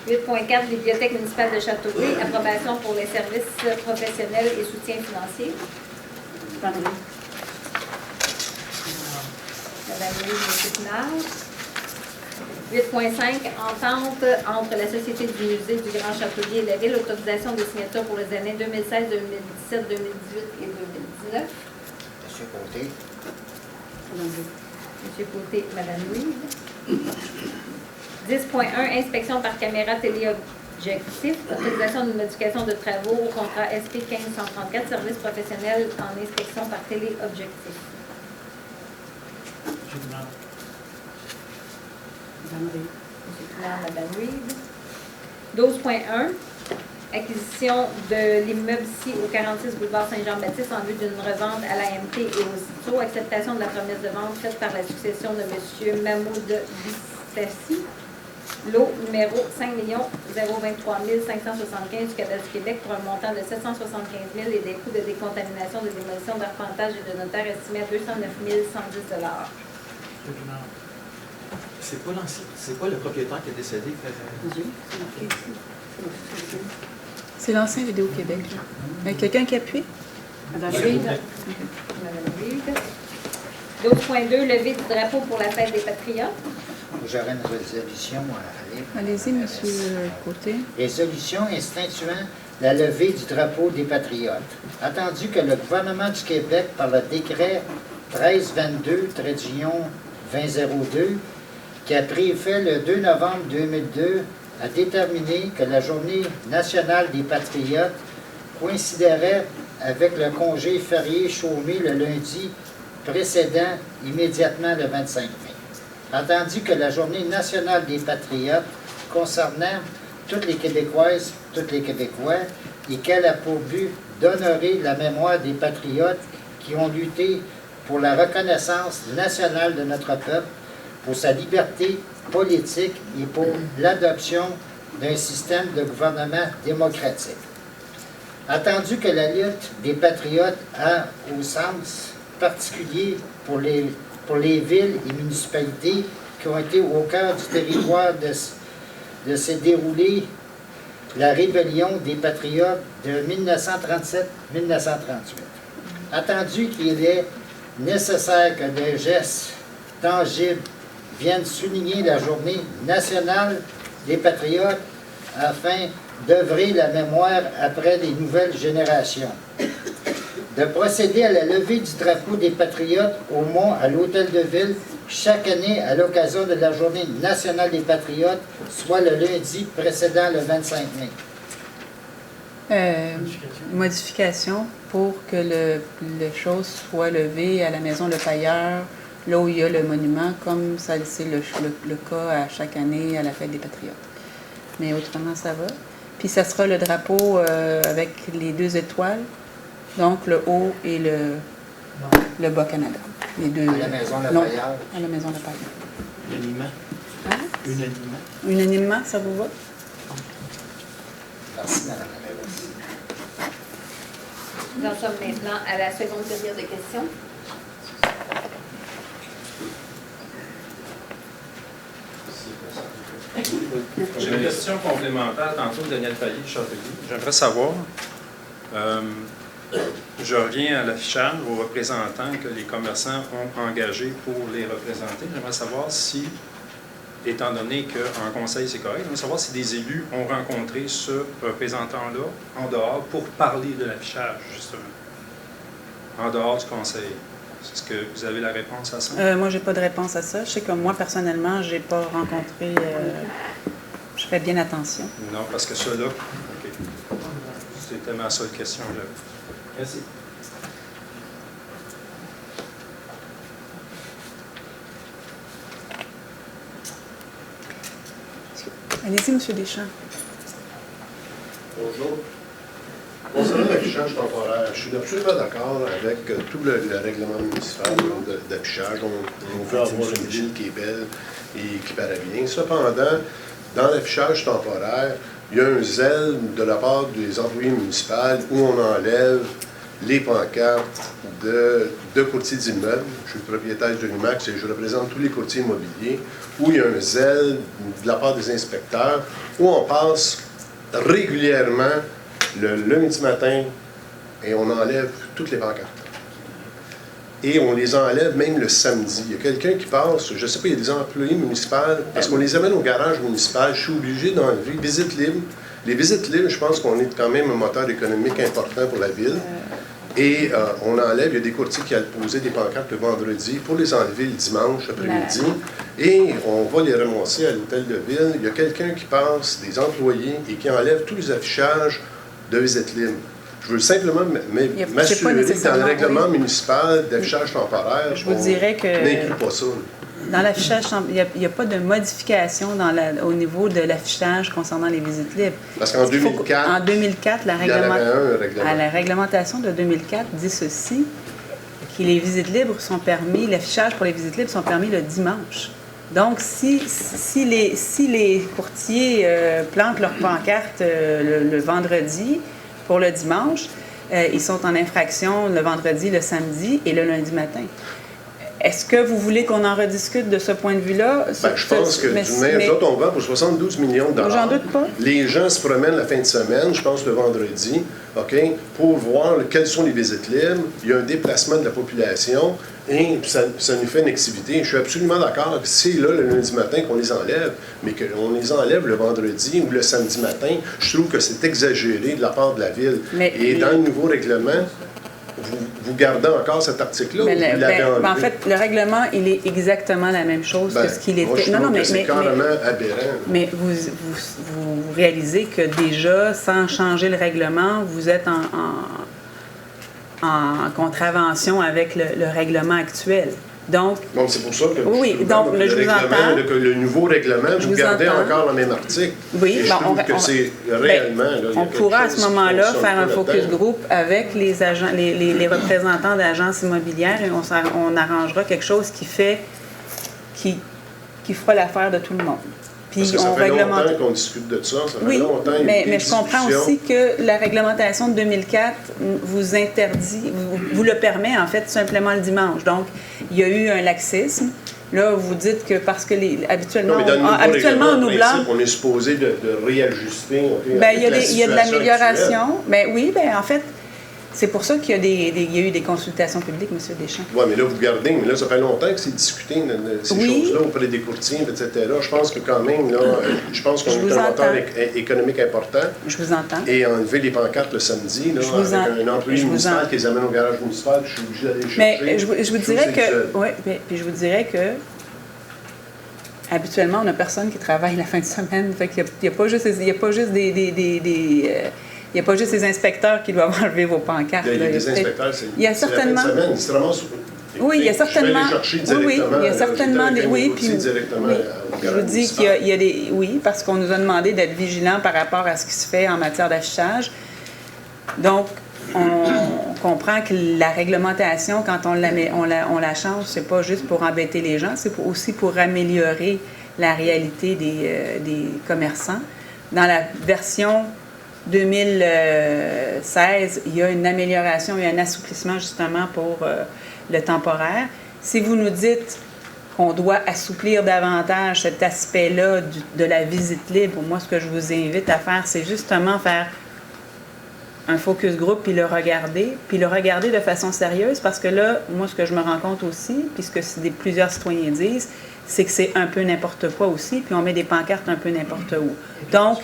8.4, Bibliothèque municipale de Châteauguay, approbation pour les services professionnels et soutien financier. Madame Louise, Monsieur Pinard. 8.5, entente entre la Société du musée du Grand Châteauguay et la Ville, autorisation de signature pour les années 2016, 2017, 2018 et 2019. Monsieur Côté. Monsieur Côté, Madame Louise. 10.1, inspection par caméra téléobjectif, autorisation d'une modification de travaux au contrat SP 1534, service professionnel en inspection par téléobjectif. Madame Rive. Monsieur Pinard, Madame Reed. 12.1, acquisition de l'immeuble ici au 46 boulevard Saint-Jean-Baptiste en vue d'une revente à l'AMT et aussitôt. Acceptation de la promesse de vente faite par la succession de M. Mahmoud Bistassi. Lot numéro 5 023 575 du cadastre du Québec pour un montant de 775 000 et des coûts de décontamination, de démolition, d'arpentage et de notaire estimés à 209 110 $. C'est pas le propriétaire qui est décédé? C'est l'ancien Vidéo-Québec. Il y a quelqu'un qui appuie? Madame Reed. Madame Reed. 12.2, levée du drapeau pour la fête des Patriotes. J'aurais une résolution à lire. Allez-y, Monsieur Côté. Résolution instituant la levée du drapeau des Patriotes. Attendu que le gouvernement du Québec, par le décret 1322-2002, qui a pris effet le 2 novembre 2002, a déterminé que la Journée nationale des Patriotes coïnciderait avec le congé férié chômé le lundi précédent, immédiatement le 25 mai. Attendu que la Journée nationale des Patriotes concernant toutes les Québécoises, tous les Québécois, et qu'elle a pour but d'honorer la mémoire des patriotes qui ont lutté pour la reconnaissance nationale de notre peuple, pour sa liberté politique et pour l'adoption d'un système de gouvernement démocratique. Attendu que la lutte des patriotes a, au sens particulier pour les villes et municipalités qui ont été au cœur du territoire de se dérouler la rébellion des patriotes de 1937-1938. Attendu qu'il est nécessaire que des gestes tangibles viennent souligner la Journée nationale des patriotes afin d'œuvrer la mémoire après les nouvelles générations. De procéder à la levée du drapeau des patriotes au Mont à l'Hôtel de Ville chaque année à l'occasion de la Journée nationale des patriotes, soit le lundi précédent le 25 mai. Modification pour que le chose soit levé à la Maison Le Pailleur, là où il y a le monument, comme ça c'est le cas à chaque année à la Fête des Patriotes. Mais autrement, ça va. Puis ça sera le drapeau avec les 2 étoiles, donc le haut et le bas Canada. Les deux, à la Maison Le Pailleur. À la Maison Le Pailleur. Unanimement. Hein? Unanimement. Unanimement, ça vous va? Merci, Madame la mairesse. Nous en sommes maintenant à la seconde période de questions. J'ai une question complémentaire tantôt de Daniel Payet de Châteauguay. J'aimerais savoir, je reviens à l'affichage aux représentants que les commerçants ont engagés pour les représenter. J'aimerais savoir si, étant donné qu'un conseil c'est correct, j'aimerais savoir si des élus ont rencontré ce représentant-là en dehors pour parler de l'affichage, justement, en dehors du conseil. Est-ce que vous avez la réponse à ça? Moi, j'ai pas de réponse à ça. Je sais que moi, personnellement, j'ai pas rencontré... je fais bien attention. Non, parce que ceux-là... OK. C'était ma seule question. Merci. Allez-y, M. Deschamps. Bonjour. Concernant l'affichage temporaire, je suis absolument d'accord avec tout le règlement municipal d'affichage. On veut avoir une ville qui est belle et qui paraît bien. Cependant, dans l'affichage temporaire, il y a un zèle de la part des employés municipaux où on enlève les pancartes de courtiers d'immeubles. Je suis propriétaire de l'UMAX et je représente tous les courtiers immobiliers, où il y a un zèle de la part des inspecteurs, où on passe régulièrement le lundi matin et on enlève toutes les pancartes. Et on les enlève même le samedi. Il y a quelqu'un qui passe, je ne sais pas, il y a des employés municipaux, parce qu'on les amène au garage municipal, je suis obligé d'enlever visites libres. Les visites libres, je pense qu'on est quand même un moteur économique important pour la ville. Et on enlève, il y a des courtiers qui ont posé des pancartes le vendredi pour les enlever le dimanche après-midi. Et on va les ramasser à l'hôtel de ville. Il y a quelqu'un qui passe, des employés, et qui enlève tous les affichages de visite libre. Je veux simplement m'assurer que dans le règlement municipal d'affichage temporaire, je vous dirais que n'inclut pas ça. Dans l'affichage, il n'y a pas de modification au niveau de l'affichage concernant les visites libres. Parce qu'en 2004, la réglementation de 2004 dit ceci, que les visites libres sont permis, l'affichage pour les visites libres sont permis le dimanche. Donc, si les courtiers plantent leurs pancartes le vendredi pour le dimanche, ils sont en infraction le vendredi, le samedi et le lundi matin. Est-ce que vous voulez qu'on en rediscute de ce point de vue-là? Ben, je pense que nous autres, on vend pour 72 millions de dollars. J'en doute pas. Les gens se promènent la fin de semaine, je pense le vendredi, OK, pour voir quelles sont les visites libres. Il y a un déplacement de la population et ça nous fait une activité. Je suis absolument d'accord que c'est là, le lundi matin, qu'on les enlève, mais qu'on les enlève le vendredi ou le samedi matin, je trouve que c'est exagéré de la part de la Ville. Dans le nouveau règlement, vous gardez encore cet article-là ou vous l'avez enlevé? En fait, le règlement, il est exactement la même chose que ce qu'il était. Moi, je trouve que c'est carrément aberrant. Mais vous réalisez que déjà, sans changer le règlement, vous êtes en contravention avec le règlement actuel. Donc c'est pour ça que le nouveau règlement, vous gardez encore le même article. Oui, je trouve que c'est réellement... on pourra à ce moment-là faire un focus group avec les agents, les représentants d'agences immobilières et on arrangera quelque chose qui fera l'affaire de tout le monde. Puis parce que ça fait longtemps qu'on discute de ça, fait longtemps. Mais je comprends aussi que la réglementation de 2004 vous interdit, vous le permet en fait simplement le dimanche. Donc, il y a eu un laxisme. Là, vous dites que parce que habituellement, on nous blâme. On est supposé de réajuster. Il y a de l'amélioration. Oui, en fait, c'est pour ça qu'il y a eu des consultations publiques, M. Deschamps. Oui, mais là, vous gardez, mais là, ça fait longtemps que c'est discuté, ces choses-là, auprès des courtiers, etc. Je pense que quand même, là, je pense qu'on est un moteur économique important. Je vous entends. Et enlever les pancartes le samedi, là, avec un employé municipal qui les amène au garage municipal, je suis obligé d'aller chercher. Mais je vous dirais que... Oui, puis je vous dirais que... Habituellement, on n'a personne qui travaille la fin de semaine. Fait qu'il n'y a pas juste il n'y a pas juste les inspecteurs qui doivent enlever vos pancartes. Il y a des inspecteurs, il y a certainement... Oui, il y a certainement... il y a certainement des... Oui, puis... Je vous dis qu'il y a des... Oui, parce qu'on nous a demandé d'être vigilants par rapport à ce qui se fait en matière d'affichage. Donc, on comprend que la réglementation, quand on la change, c'est pas juste pour embêter les gens, c'est aussi pour améliorer la réalité des commerçants. Dans la version 2016, il y a une amélioration et un assouplissement justement pour le temporaire. Si vous nous dites qu'on doit assouplir davantage cet aspect-là de la visite libre. Moi, ce que je vous invite à faire, c'est justement faire un focus group, puis le regarder de façon sérieuse, parce que là, moi, ce que je me rends compte aussi, puis ce que plusieurs citoyens disent, c'est que c'est un peu n'importe quoi aussi, puis on met des pancartes un peu n'importe où. Donc,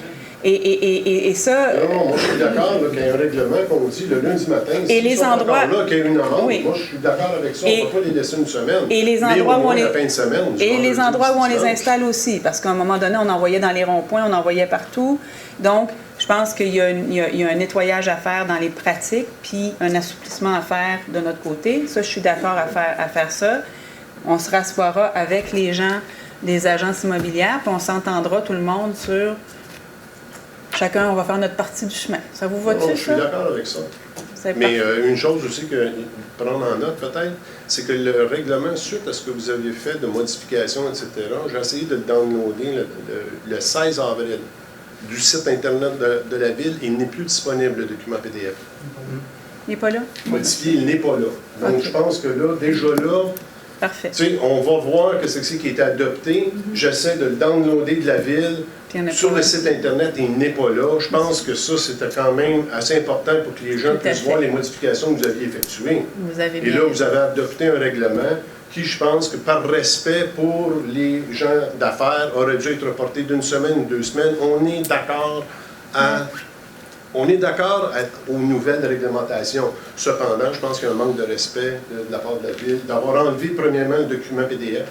et ça... Non, moi, je suis d'accord qu'il y a un règlement qu'on dit le lundi matin. Et les endroits... là, qu'il y a une amende, oui. Moi, je suis d'accord avec ça. On ne peut pas les laisser une semaine. Et les endroits où on les... la fin de semaine, et les endroits où on les installe aussi, parce qu'à un moment donné, on envoyait dans les ronds-points, on envoyait partout. Donc, je pense qu'il y a un nettoyage à faire dans les pratiques, puis un assouplissement à faire de notre côté. Ça, je suis d'accord à faire ça. On se rassoira avec les gens des agences immobilières, puis on s'entendra tout le monde sur... Chacun, on va faire notre partie du chemin. Ça vous va-t-il, ça? Je suis d'accord avec ça. Mais une chose aussi que prendre en note peut-être, c'est que le règlement, suite à ce que vous aviez fait de modifications, etc., j'ai essayé de le downloader le 16 avril du site Internet de la Ville. Il n'est plus disponible, le document PDF. Il n'est pas là? Modifié, il n'est pas là. Donc, je pense que là, déjà là, parfait. On va voir que c'est ce qui a été adopté. J'essaie de le downloader de la Ville sur le site Internet et il n'est pas là. Je pense que ça, c'était quand même assez important pour que les gens puissent voir les modifications que vous aviez effectuées. Et là, vous avez adopté un règlement qui, je pense que par respect pour les gens d'affaires, aurait dû être reporté d'une semaine ou 2 semaines. On est d'accord aux nouvelles réglementations. Cependant, je pense qu'il y a un manque de respect de la part de la Ville d'avoir enlevé premièrement le document PDF,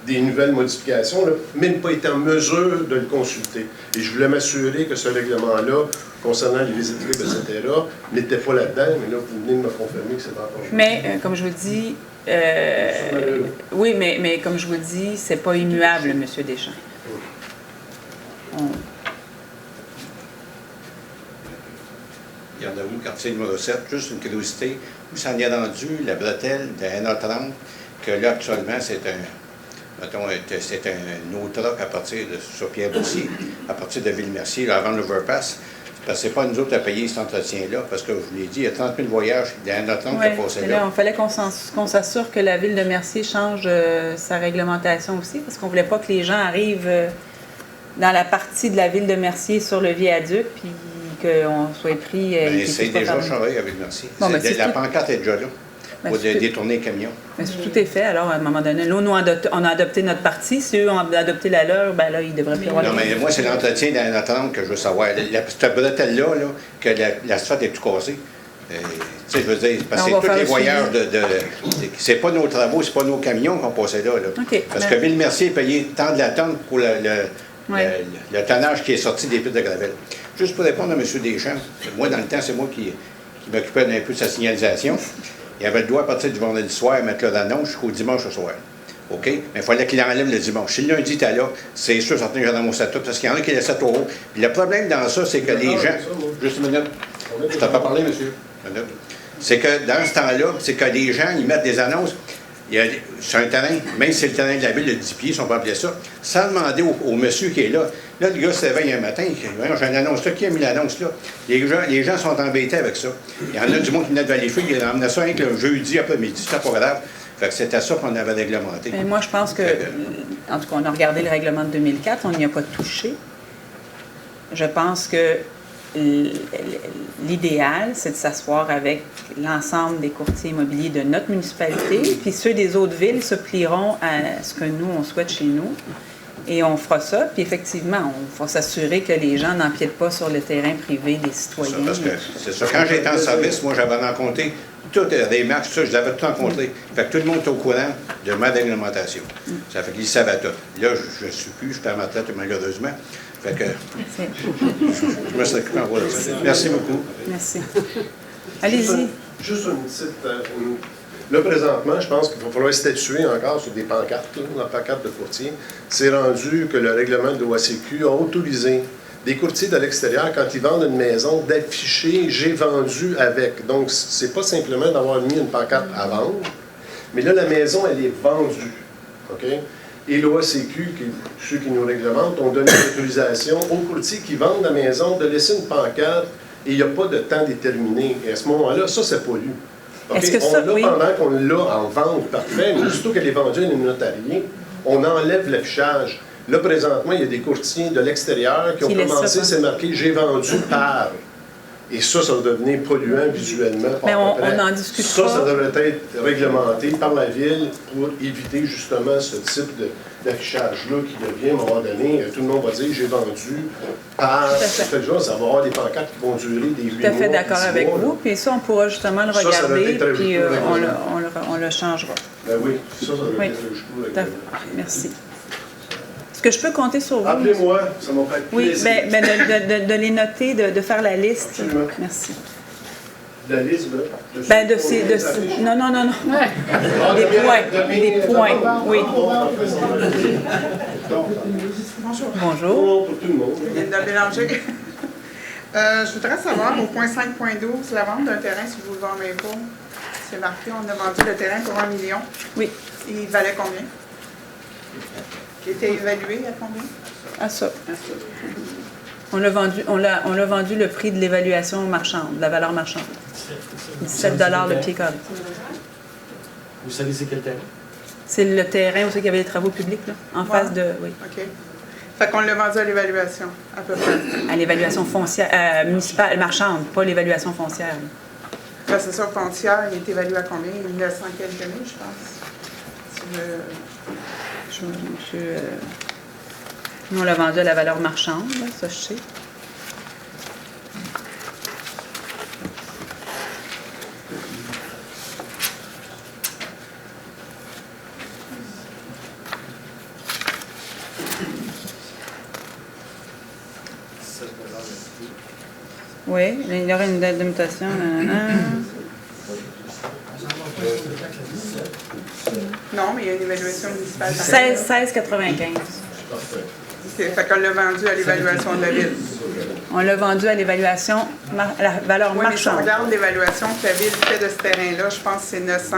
des nouvelles modifications, là, même pas été en mesure de le consulter. Et je voulais m'assurer que ce règlement-là, concernant les visites libres, etc., n'était pas là-dedans, mais là, vous venez de me confirmer que c'est pas encore. Mais, comme je vous dis, oui, mais comme je vous dis, c'est pas immuable, M. Deschamps. Regardez-vous, quartier numéro 7, juste une curiosité, où s'en est rendu la bretelle de NA30, que là, actuellement, c'est un no-truck à partir de, sur Pierre-Boursier, à partir de Ville-Mercier, là, avant l'overpass. Parce que c'est pas nous autres à payer cet entretien-là, parce que je vous l'ai dit, il y a 30 000 voyages de NA30 qui ont passé là. Il fallait qu'on s'assure que la Ville de Mercier change sa réglementation aussi, parce qu'on voulait pas que les gens arrivent dans la partie de la Ville de Mercier sur le viaduc, puis qu'on soit pris... c'est déjà changé avec Mercier. Bon, la pancarte est déjà là, pour détourner les camions. Mais tout est fait, alors à un moment donné, là, nous, on a adopté notre partie, si eux ont adopté la leur, ben là, ils devraient plus avoir... Non, mais moi, c'est l'entretien dans la 30 que je veux savoir. Cette bretelle-là, que l'asphalte est tout cassé. Tu sais, je veux dire, parce que c'est tous les voyages c'est pas nos travaux, c'est pas nos camions qui ont passé là. Okay, parce que Ville-Mercier payait tant de la tonne pour le tonnage qui est sorti des pits de gravel. Juste pour répondre à M. Deschamps, moi, dans le temps, c'est moi qui m'occupais un peu de sa signalisation. Il avait le droit à partir du vendredi soir à mettre l'annonce jusqu'au dimanche au soir. OK? Mais il fallait qu'il enlève le dimanche. Si le lundi était là, c'est sûr, certain que j'en ai mon setup, parce qu'il y en a qui laissaient trop haut. Puis le problème dans ça, c'est que les gens. Juste une minute. Je t'ai pas parlé, monsieur. Une minute. C'est que dans ce temps-là, c'est que les gens, ils mettent des annonces. Sur un terrain, même si c'est le terrain de la ville de 10 pieds, si on peut appeler ça, sans demander au monsieur qui est là. Là, le gars se réveille un matin, il dit, j'ai une annonce là, qui a mis l'annonce là? Les gens sont embêtés avec ça. Il y en a du monde qui venait de Valleyfield, il a emmené ça rien que le jeudi après-midi, c'était pas grave. Fait que c'était ça qu'on avait réglementé. Mais moi, je pense que, en tout cas, on a regardé le règlement de 2004, on n'y a pas touché. Je pense que l'idéal, c'est de s'asseoir avec l'ensemble des courtiers immobiliers de notre municipalité, puis ceux des autres villes se plieront à ce que nous, on souhaite chez nous, et on fera ça, puis effectivement, on va s'assurer que les gens n'empiètent pas sur le terrain privé des citoyens. C'est ça. Quand j'étais en service, moi, j'avais rencontré toutes les marques, ça, je l'avais tout rencontré. Fait que tout le monde est au courant de ma réglementation. Ça fait qu'ils savaient tout. Là, je ne suis plus, je perds ma tête, malheureusement. Fait que je me suis occupé en voie de ça. Merci beaucoup. Merci. Allez-y. Juste une petite... Là, présentement, je pense qu'il va falloir statuer encore sur des pancartes, la pancarte de courtier. C'est rendu que le règlement de l'OACQ a autorisé des courtiers de l'extérieur, quand ils vendent une maison, d'afficher « J'ai vendu avec ». Donc, c'est pas simplement d'avoir mis une pancarte à vendre, mais là, la maison, elle est vendue. OK? Et l'OACQ, ceux qui nous réglementent, ont donné l'autorisation aux courtiers qui vendent la maison de laisser une pancarte et il n'y a pas de temps déterminé. Et à ce moment-là, ça pollue. OK? Est-ce que On ça, l'a oui. pendant qu'on l'a en vente, parfait, mais aussitôt qu'elle est vendue à une notariée, on enlève l'affichage. Là, présentement, il y a des courtiers de l'extérieur qui ont Qui laissent commencé, ça, c'est marqué « J'ai vendu par ». Et ça va devenir polluant visuellement. Mais par on après. en discute ça, pas. ça devrait être réglementé par la ville pour éviter justement ce type d'affichage-là qui devient, à un moment donné, tout le monde va dire « J'ai vendu par… » Ça va avoir des pancartes qui vont durer des 8 mois. Tout à fait d'accord 10 avec mois, là. vous. Puis ça, on pourra justement le Ça doit regarder, être puis ajouté au on règlement. le changera. Ben oui, ça doit Oui. être ajouté au Tout à règlement. fait. Merci. Est-ce que je peux compter sur vous? Appelez-moi, ça m'a fait Oui, plaisir. de les noter, de faire la liste. Absolument. Merci. La liste, là, Ben, non, non, non, non. Des points, oui. Bonjour. Bonjour. Pour tout le monde. Linda Bélanger. Je voudrais savoir, au point 5.12, la vente d'un terrain sur le boulevard Maple, c'est marqué, on a vendu le terrain pour 1 million. Oui. Il valait combien? Il était évalué à combien? À ça. On l'a vendu le prix de l'évaluation marchande, de la valeur marchande. 17 $ le pied carré. Vous savez c'est quel terrain? C'est le terrain où il y avait des travaux publics, là, en face de... Oui. OK. Fait qu'on l'a vendu à l'évaluation, à peu près. À l'évaluation foncière, municipale, marchande, pas l'évaluation foncière. Ben, c'est sûr, foncière, il est évalué à combien? 1900 quelques années, je pense. Nous, on l'a vendu à la valeur marchande, là, ça je sais. Oui, il y aurait une date de mutation. Non, mais il y a une évaluation municipale. 16,95. OK. Fait qu'on l'a vendu à l'évaluation de la ville. On l'a vendu à l'évaluation, la valeur Oui, mais si on marchande. regarde l'évaluation que la ville fait de ce terrain-là, je pense que c'est 900,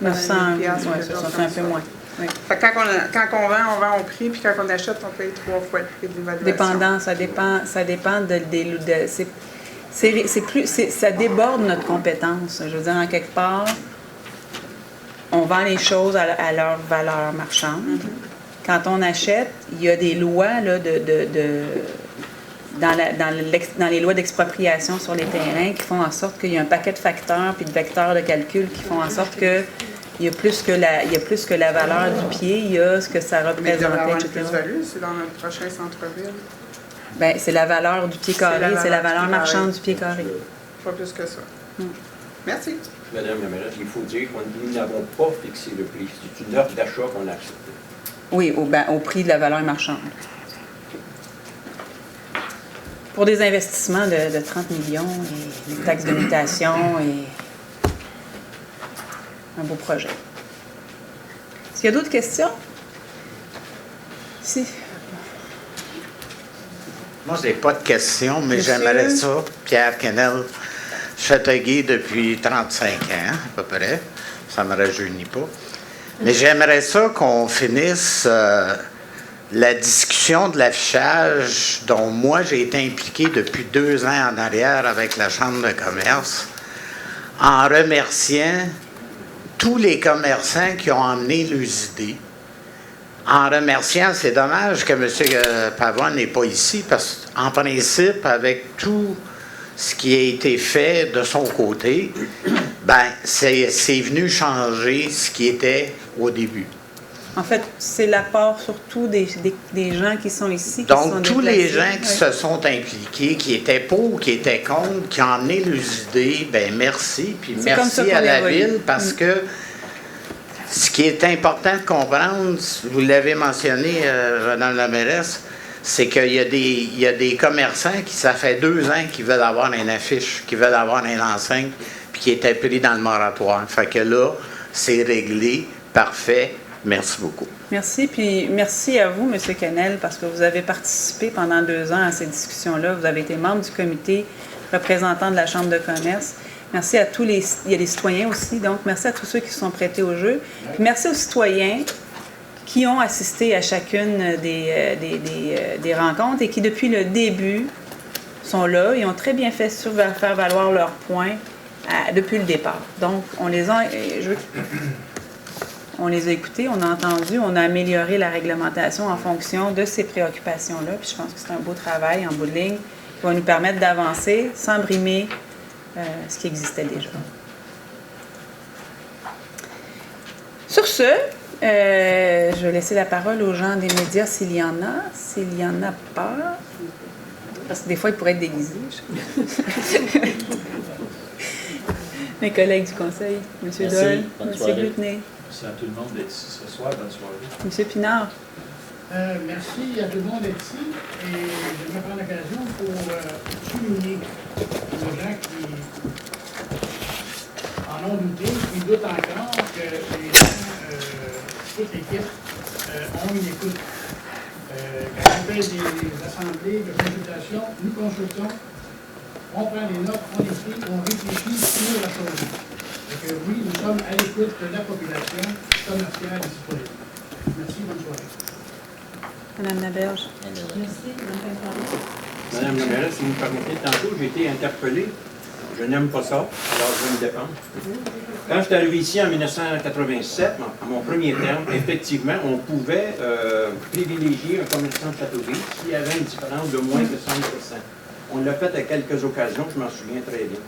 980 ouais, c'est ça, c'est un peu moins. Oui. Fait que quand on vend au prix, puis quand on achète, on paye 3 fois le prix de l'évaluation. Dépendant, ça dépend ça déborde notre compétence. Je veux dire, en quelque part, on vend les choses à leur valeur marchande. Quand on achète, il y a des lois là, dans les lois d'expropriation sur les terrains qui font en sorte qu'il y a un paquet de facteurs puis de vecteurs de calcul qui font en sorte que il y a plus que la valeur du pied, il y a ce que ça Mais il doit y représente, avoir une etc. plus-value, c'est dans notre prochain centre-ville. Ben, c'est la valeur du pied carré, c'est la valeur du pied marchande carré. du pied carré. Pas plus que ça. Merci. Madame la mairesse, il faut dire que nous n'avons pas fixé le prix. C'est une offre d'achat qu'on a acceptée. Oui, au prix de la valeur marchande. Pour des investissements de 30 millions et des taxes de mutation et un beau projet. Est-ce qu'il y a d'autres questions? Si. Moi, je n'ai pas de questions, mais Monsieur? j'aimerais ça, Pierre Kennel, Châteauguay depuis 35 ans, à peu près. Ça ne me rajeunit pas. Mais j'aimerais ça qu'on finisse la discussion de l'affichage dont moi, j'ai été impliqué depuis 2 ans en arrière avec la Chambre de commerce, en remerciant tous les commerçants qui ont emmené leurs idées. En remerciant, c'est dommage que M. Pavon n'est pas ici, parce qu'en principe, avec tout ce qui a été fait de son côté, ben c'est venu changer ce qui était au début. En fait, c'est l'apport surtout des gens qui sont ici. Donc, tous les gens qui se sont impliqués, qui étaient pour, qui étaient contre, qui ont emmené leurs idées, ben merci. Puis merci à la Ville, parce que ce qui est important de comprendre, vous l'avez mentionné, Madame la mairesse, c'est qu'il y a des commerçants qui, ça fait 2 ans qu'ils veulent avoir une affiche, qui veulent avoir une enseigne, puis qui étaient pris dans le moratoire. Fait que là, c'est réglé, parfait. Merci beaucoup. Merci, puis merci à vous, M. Kennel, parce que vous avez participé pendant 2 ans à ces discussions-là. Vous avez été membre du comité représentant de la Chambre de commerce. Merci à tous les... Il y a des citoyens aussi, donc merci à tous ceux qui se sont prêtés au jeu. Puis merci aux citoyens qui ont assisté à chacune des rencontres et qui, depuis le début, sont là. Ils ont très bien fait faire valoir leurs points depuis le départ. Donc, on les a écoutés, on a entendu, on a amélioré la réglementation en fonction de ces préoccupations-là. Puis je pense que c'est un beau travail en bout de ligne qui va nous permettre d'avancer sans brimer ce qui existait déjà. Sur ce, je vais laisser la parole aux gens des médias s'il y en a pas. Parce que des fois, ils pourraient être déguisés. Mes collègues du conseil, M. Doyle, M. Glutney. Merci à tout le monde d'être ici ce soir. Bonne soirée. M. Pinard. Merci à tout le monde d'être ici. Et j'aimerais prendre l'occasion pour souligner aux gens qui en ont douté, qui doutent encore que les gens, toute l'équipe, ont une écoute. Quand on fait des assemblées de consultation, nous consultons, on prend des notes, on écrit, on réfléchit sur la chose. Donc oui, nous sommes à l'écoute de la population commerciale et citoyenne. Merci, bonne soirée. Madame Laberge. Merci, Madame la mairesse, si vous me permettez, tantôt j'ai été interpellé. Je n'aime pas ça, alors je vais me défendre. Quand je suis arrivé ici en 1987, à mon premier terme, effectivement, on pouvait privilégier un commerçant de Châteauguay s'il y avait une différence de moins que 5%. On l'a fait à quelques occasions, je m'en souviens très bien.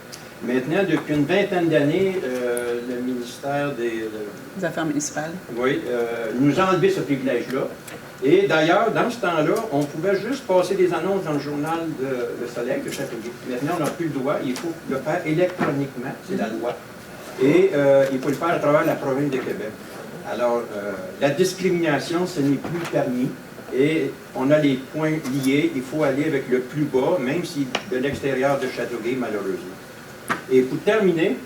Maintenant, depuis une vingtaine d'années, le ministère des Affaires municipales. Oui, nous a enlevé ce privilège-là. Et d'ailleurs, dans ce temps-là, on pouvait juste passer des annonces dans le journal de Soleil, de Châteauguay. Maintenant, on n'a plus le droit, il faut le faire électroniquement, c'est la loi. Et il faut le faire à travers la province de Québec. Alors, la discrimination, ce n'est plus permis. Et on a les points liés, il faut aller avec le plus bas, même si de l'extérieur de Châteauguay, malheureusement. Et pour terminer,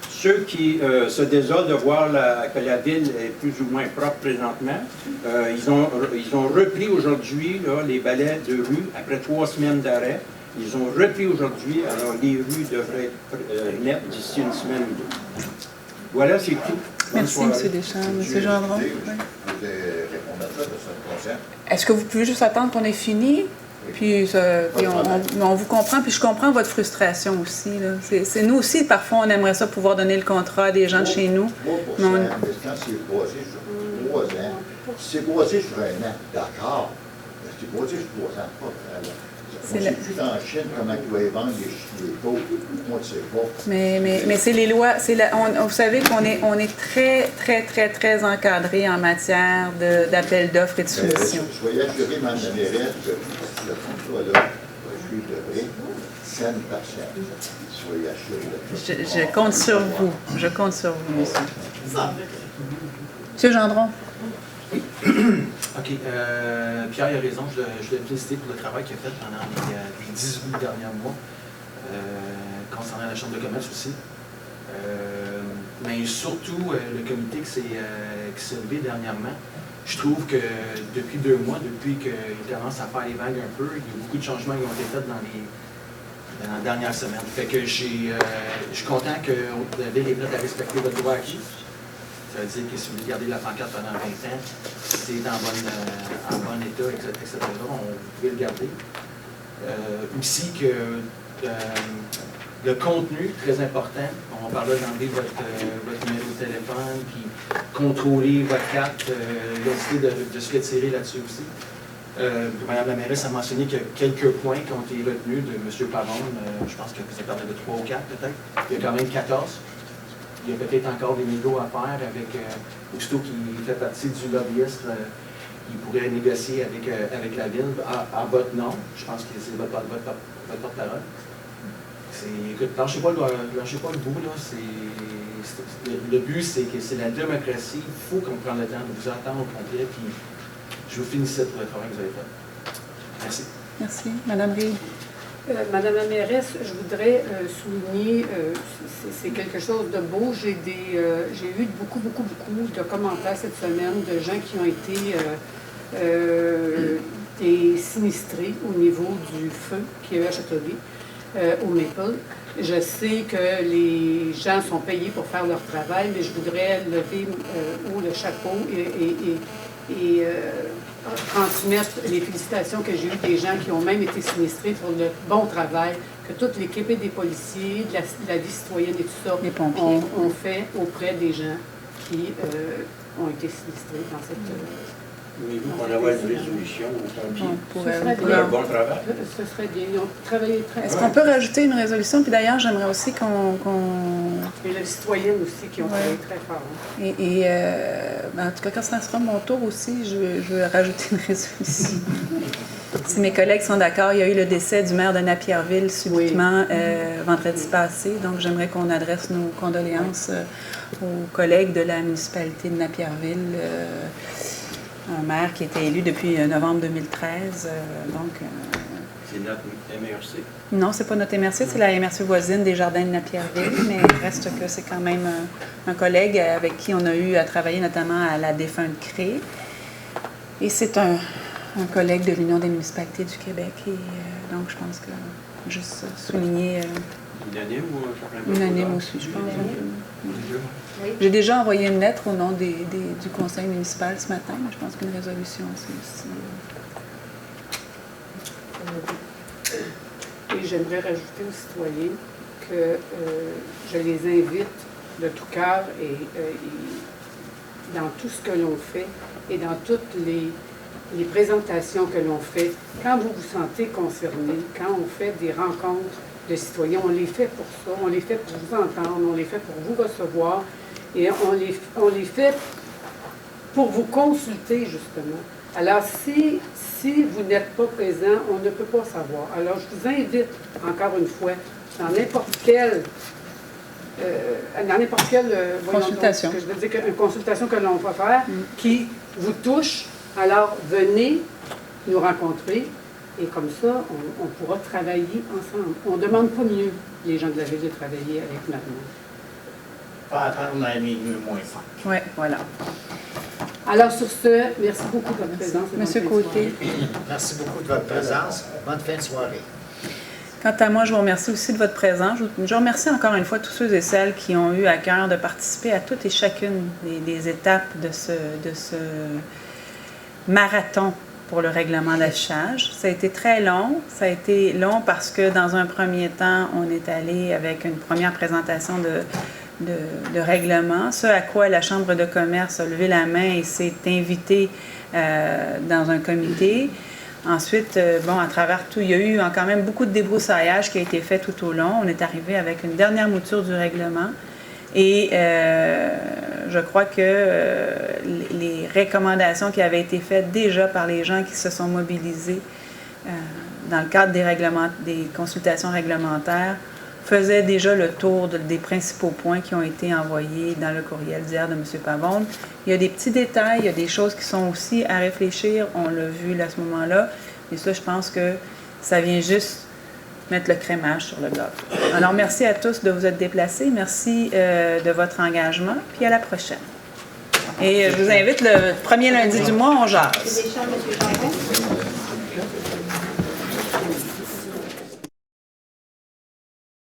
ceux qui se désolent de voir que la ville est plus ou moins propre présentement, ils ont repris aujourd'hui les balais de rue après 3 semaines d'arrêt. Ils ont repris aujourd'hui, alors les rues devraient être nettes d'ici une semaine ou deux. Voilà, c'est tout. Merci, M. Deschamps. M. Gendron. Est-ce que vous pouvez juste attendre qu'on ait fini? Puis, on vous comprend, puis je comprends votre frustration aussi. C'est nous aussi, parfois, on aimerait ça pouvoir donner le contrat à des gens de chez nous. Mais on... C'est boisé sur un an, d'accord. Mais c'est boisé sur 3 ans, pas. On ne sait plus en Chine comment ils doivent vendre les taux. Moi, je ne sais pas. Mais c'est les lois. Vous savez qu'on est très, très, très, très encadré en matière d'appel d'offres et de soumission. Soyez assurés, Mme la mairesse, que le contrat-là va suivre de près, scène par scène. Soyez assurés. Je compte sur vous. Je compte sur vous, monsieur. Monsieur Gendron. Oui. OK. Pierre a raison. Je l'ai félicité pour le travail qu'il a fait pendant les 18 derniers mois, concernant la Chambre de commerce aussi. Mais surtout, le comité qui s'est levé dernièrement, je trouve que depuis 2 mois, depuis qu'il commence à faire les vagues un peu, il y a beaucoup de changements qui ont été faits dans la dernière semaine. Fait que je suis content que la Ville est prête à respecter votre droit acquis. Ça veut dire que si vous voulez garder la pancarte pendant 20 ans, c'est en bon état, etc., vous pouvez le garder. Aussi que le contenu, très important, on parlait d'enlever votre numéro de téléphone, puis contrôler votre carte, de se retirer là-dessus aussi. Madame la mairesse a mentionné qu'il y a quelques points qui ont été retenus de M. Pavone. Je pense que ça parlait de 3 ou 4 peut-être. Il y a quand même 14. Il y a peut-être encore des négos à faire avec, aussitôt qu'il fait partie du lobbyiste, il pourrait négocier avec la ville à votre nom. Je pense que c'est votre porte-parole. Écoute, lâchez pas le bout, là. Le but, c'est que c'est la démocratie. Il faut qu'on prenne le temps de vous attendre au complet. Puis je vous félicite pour le travail que vous avez fait. Merci. Merci. Madame Reid. Madame la mairesse, je voudrais souligner, c'est quelque chose de beau. J'ai eu beaucoup de commentaires cette semaine de gens qui ont été des sinistrés au niveau du feu qu'il y a eu à Châteauguay, au Maple. Je sais que les gens sont payés pour faire leur travail, mais je voudrais lever haut le chapeau et transmettre les félicitations que j'ai eues des gens qui ont même été sinistrés pour le bon travail que toute l'équipe et des policiers, de la vie citoyenne et tout ça, ont fait auprès des gens qui ont été sinistrés dans cette... Voulez-vous qu'on envoie une résolution au pompier pour un bon travail? Ce serait bien. Ils ont travaillé très bien. Est-ce qu'on peut rajouter une résolution? Puis d'ailleurs, j'aimerais aussi qu'on... Et les citoyennes aussi qui ont travaillé très fort. En tout cas, quand ça sera mon tour aussi, je veux rajouter une résolution. Si mes collègues sont d'accord, il y a eu le décès du maire de Napierville subitement vendredi passé. Donc, j'aimerais qu'on adresse nos condoléances aux collègues de la municipalité de Napierville. Un maire qui a été élu depuis novembre 2013. C'est notre MRC? Non, c'est pas notre MRC, c'est la MRC voisine des Jardins de Napierville, mais il reste que c'est quand même un collègue avec qui on a eu à travailler notamment à la défunte CRE. Et c'est un collègue de l'Union des municipalités du Québec. Et donc, je pense que juste souligner... Unanime ou unanime aussi, je pense. Oui. J'ai déjà envoyé une lettre au nom du conseil municipal ce matin, mais je pense qu'une résolution, c'est aussi... Et j'aimerais rajouter aux citoyens que je les invite de tout cœur et dans tout ce que l'on fait et dans toutes les présentations que l'on fait, quand vous vous sentez concerné, quand on fait des rencontres de citoyens, on les fait pour ça, on les fait pour vous entendre, on les fait pour vous recevoir et on les fait pour vous consulter, justement. Alors, si vous n'êtes pas présent, on ne peut pas savoir. Alors, je vous invite, encore une fois, dans n'importe quelle consultation. Donc, je veux dire une consultation que l'on va faire qui vous touche, alors venez nous rencontrer et comme ça, on pourra travailler ensemble. On ne demande pas mieux, les gens de la ville, de travailler avec Marie. Pas attendre la minuit moins 5. Oui, voilà. Alors, sur ce, merci beaucoup de votre présence. Monsieur Côté. Merci beaucoup de votre présence. Bonne fin de soirée. Quant à moi, je vous remercie aussi de votre présence. Je remercie encore une fois tous ceux et celles qui ont eu à cœur de participer à toutes et chacune des étapes de ce marathon pour le règlement d'affichage. Ça a été très long. Ça a été long parce que dans un premier temps, on est allé avec une première présentation de règlement, ce à quoi la Chambre de commerce a levé la main et s'est invitée dans un comité. Ensuite, à travers tout, il y a eu quand même beaucoup de débroussaillage qui a été fait tout au long. On est arrivé avec une dernière mouture du règlement et je crois que les recommandations qui avaient été faites déjà par les gens qui se sont mobilisés dans le cadre des consultations réglementaires faisait déjà le tour des principaux points qui ont été envoyés dans le courriel d'hier de M. Pavone. Il y a des petits détails, il y a des choses qui sont aussi à réfléchir, on l'a vu là, à ce moment-là, et ça, je pense que ça vient juste mettre le crémage sur le gâteau. Alors, merci à tous de vous être déplacés, merci de votre engagement, puis à la prochaine. Et je vous invite le premier lundi du mois, on jase.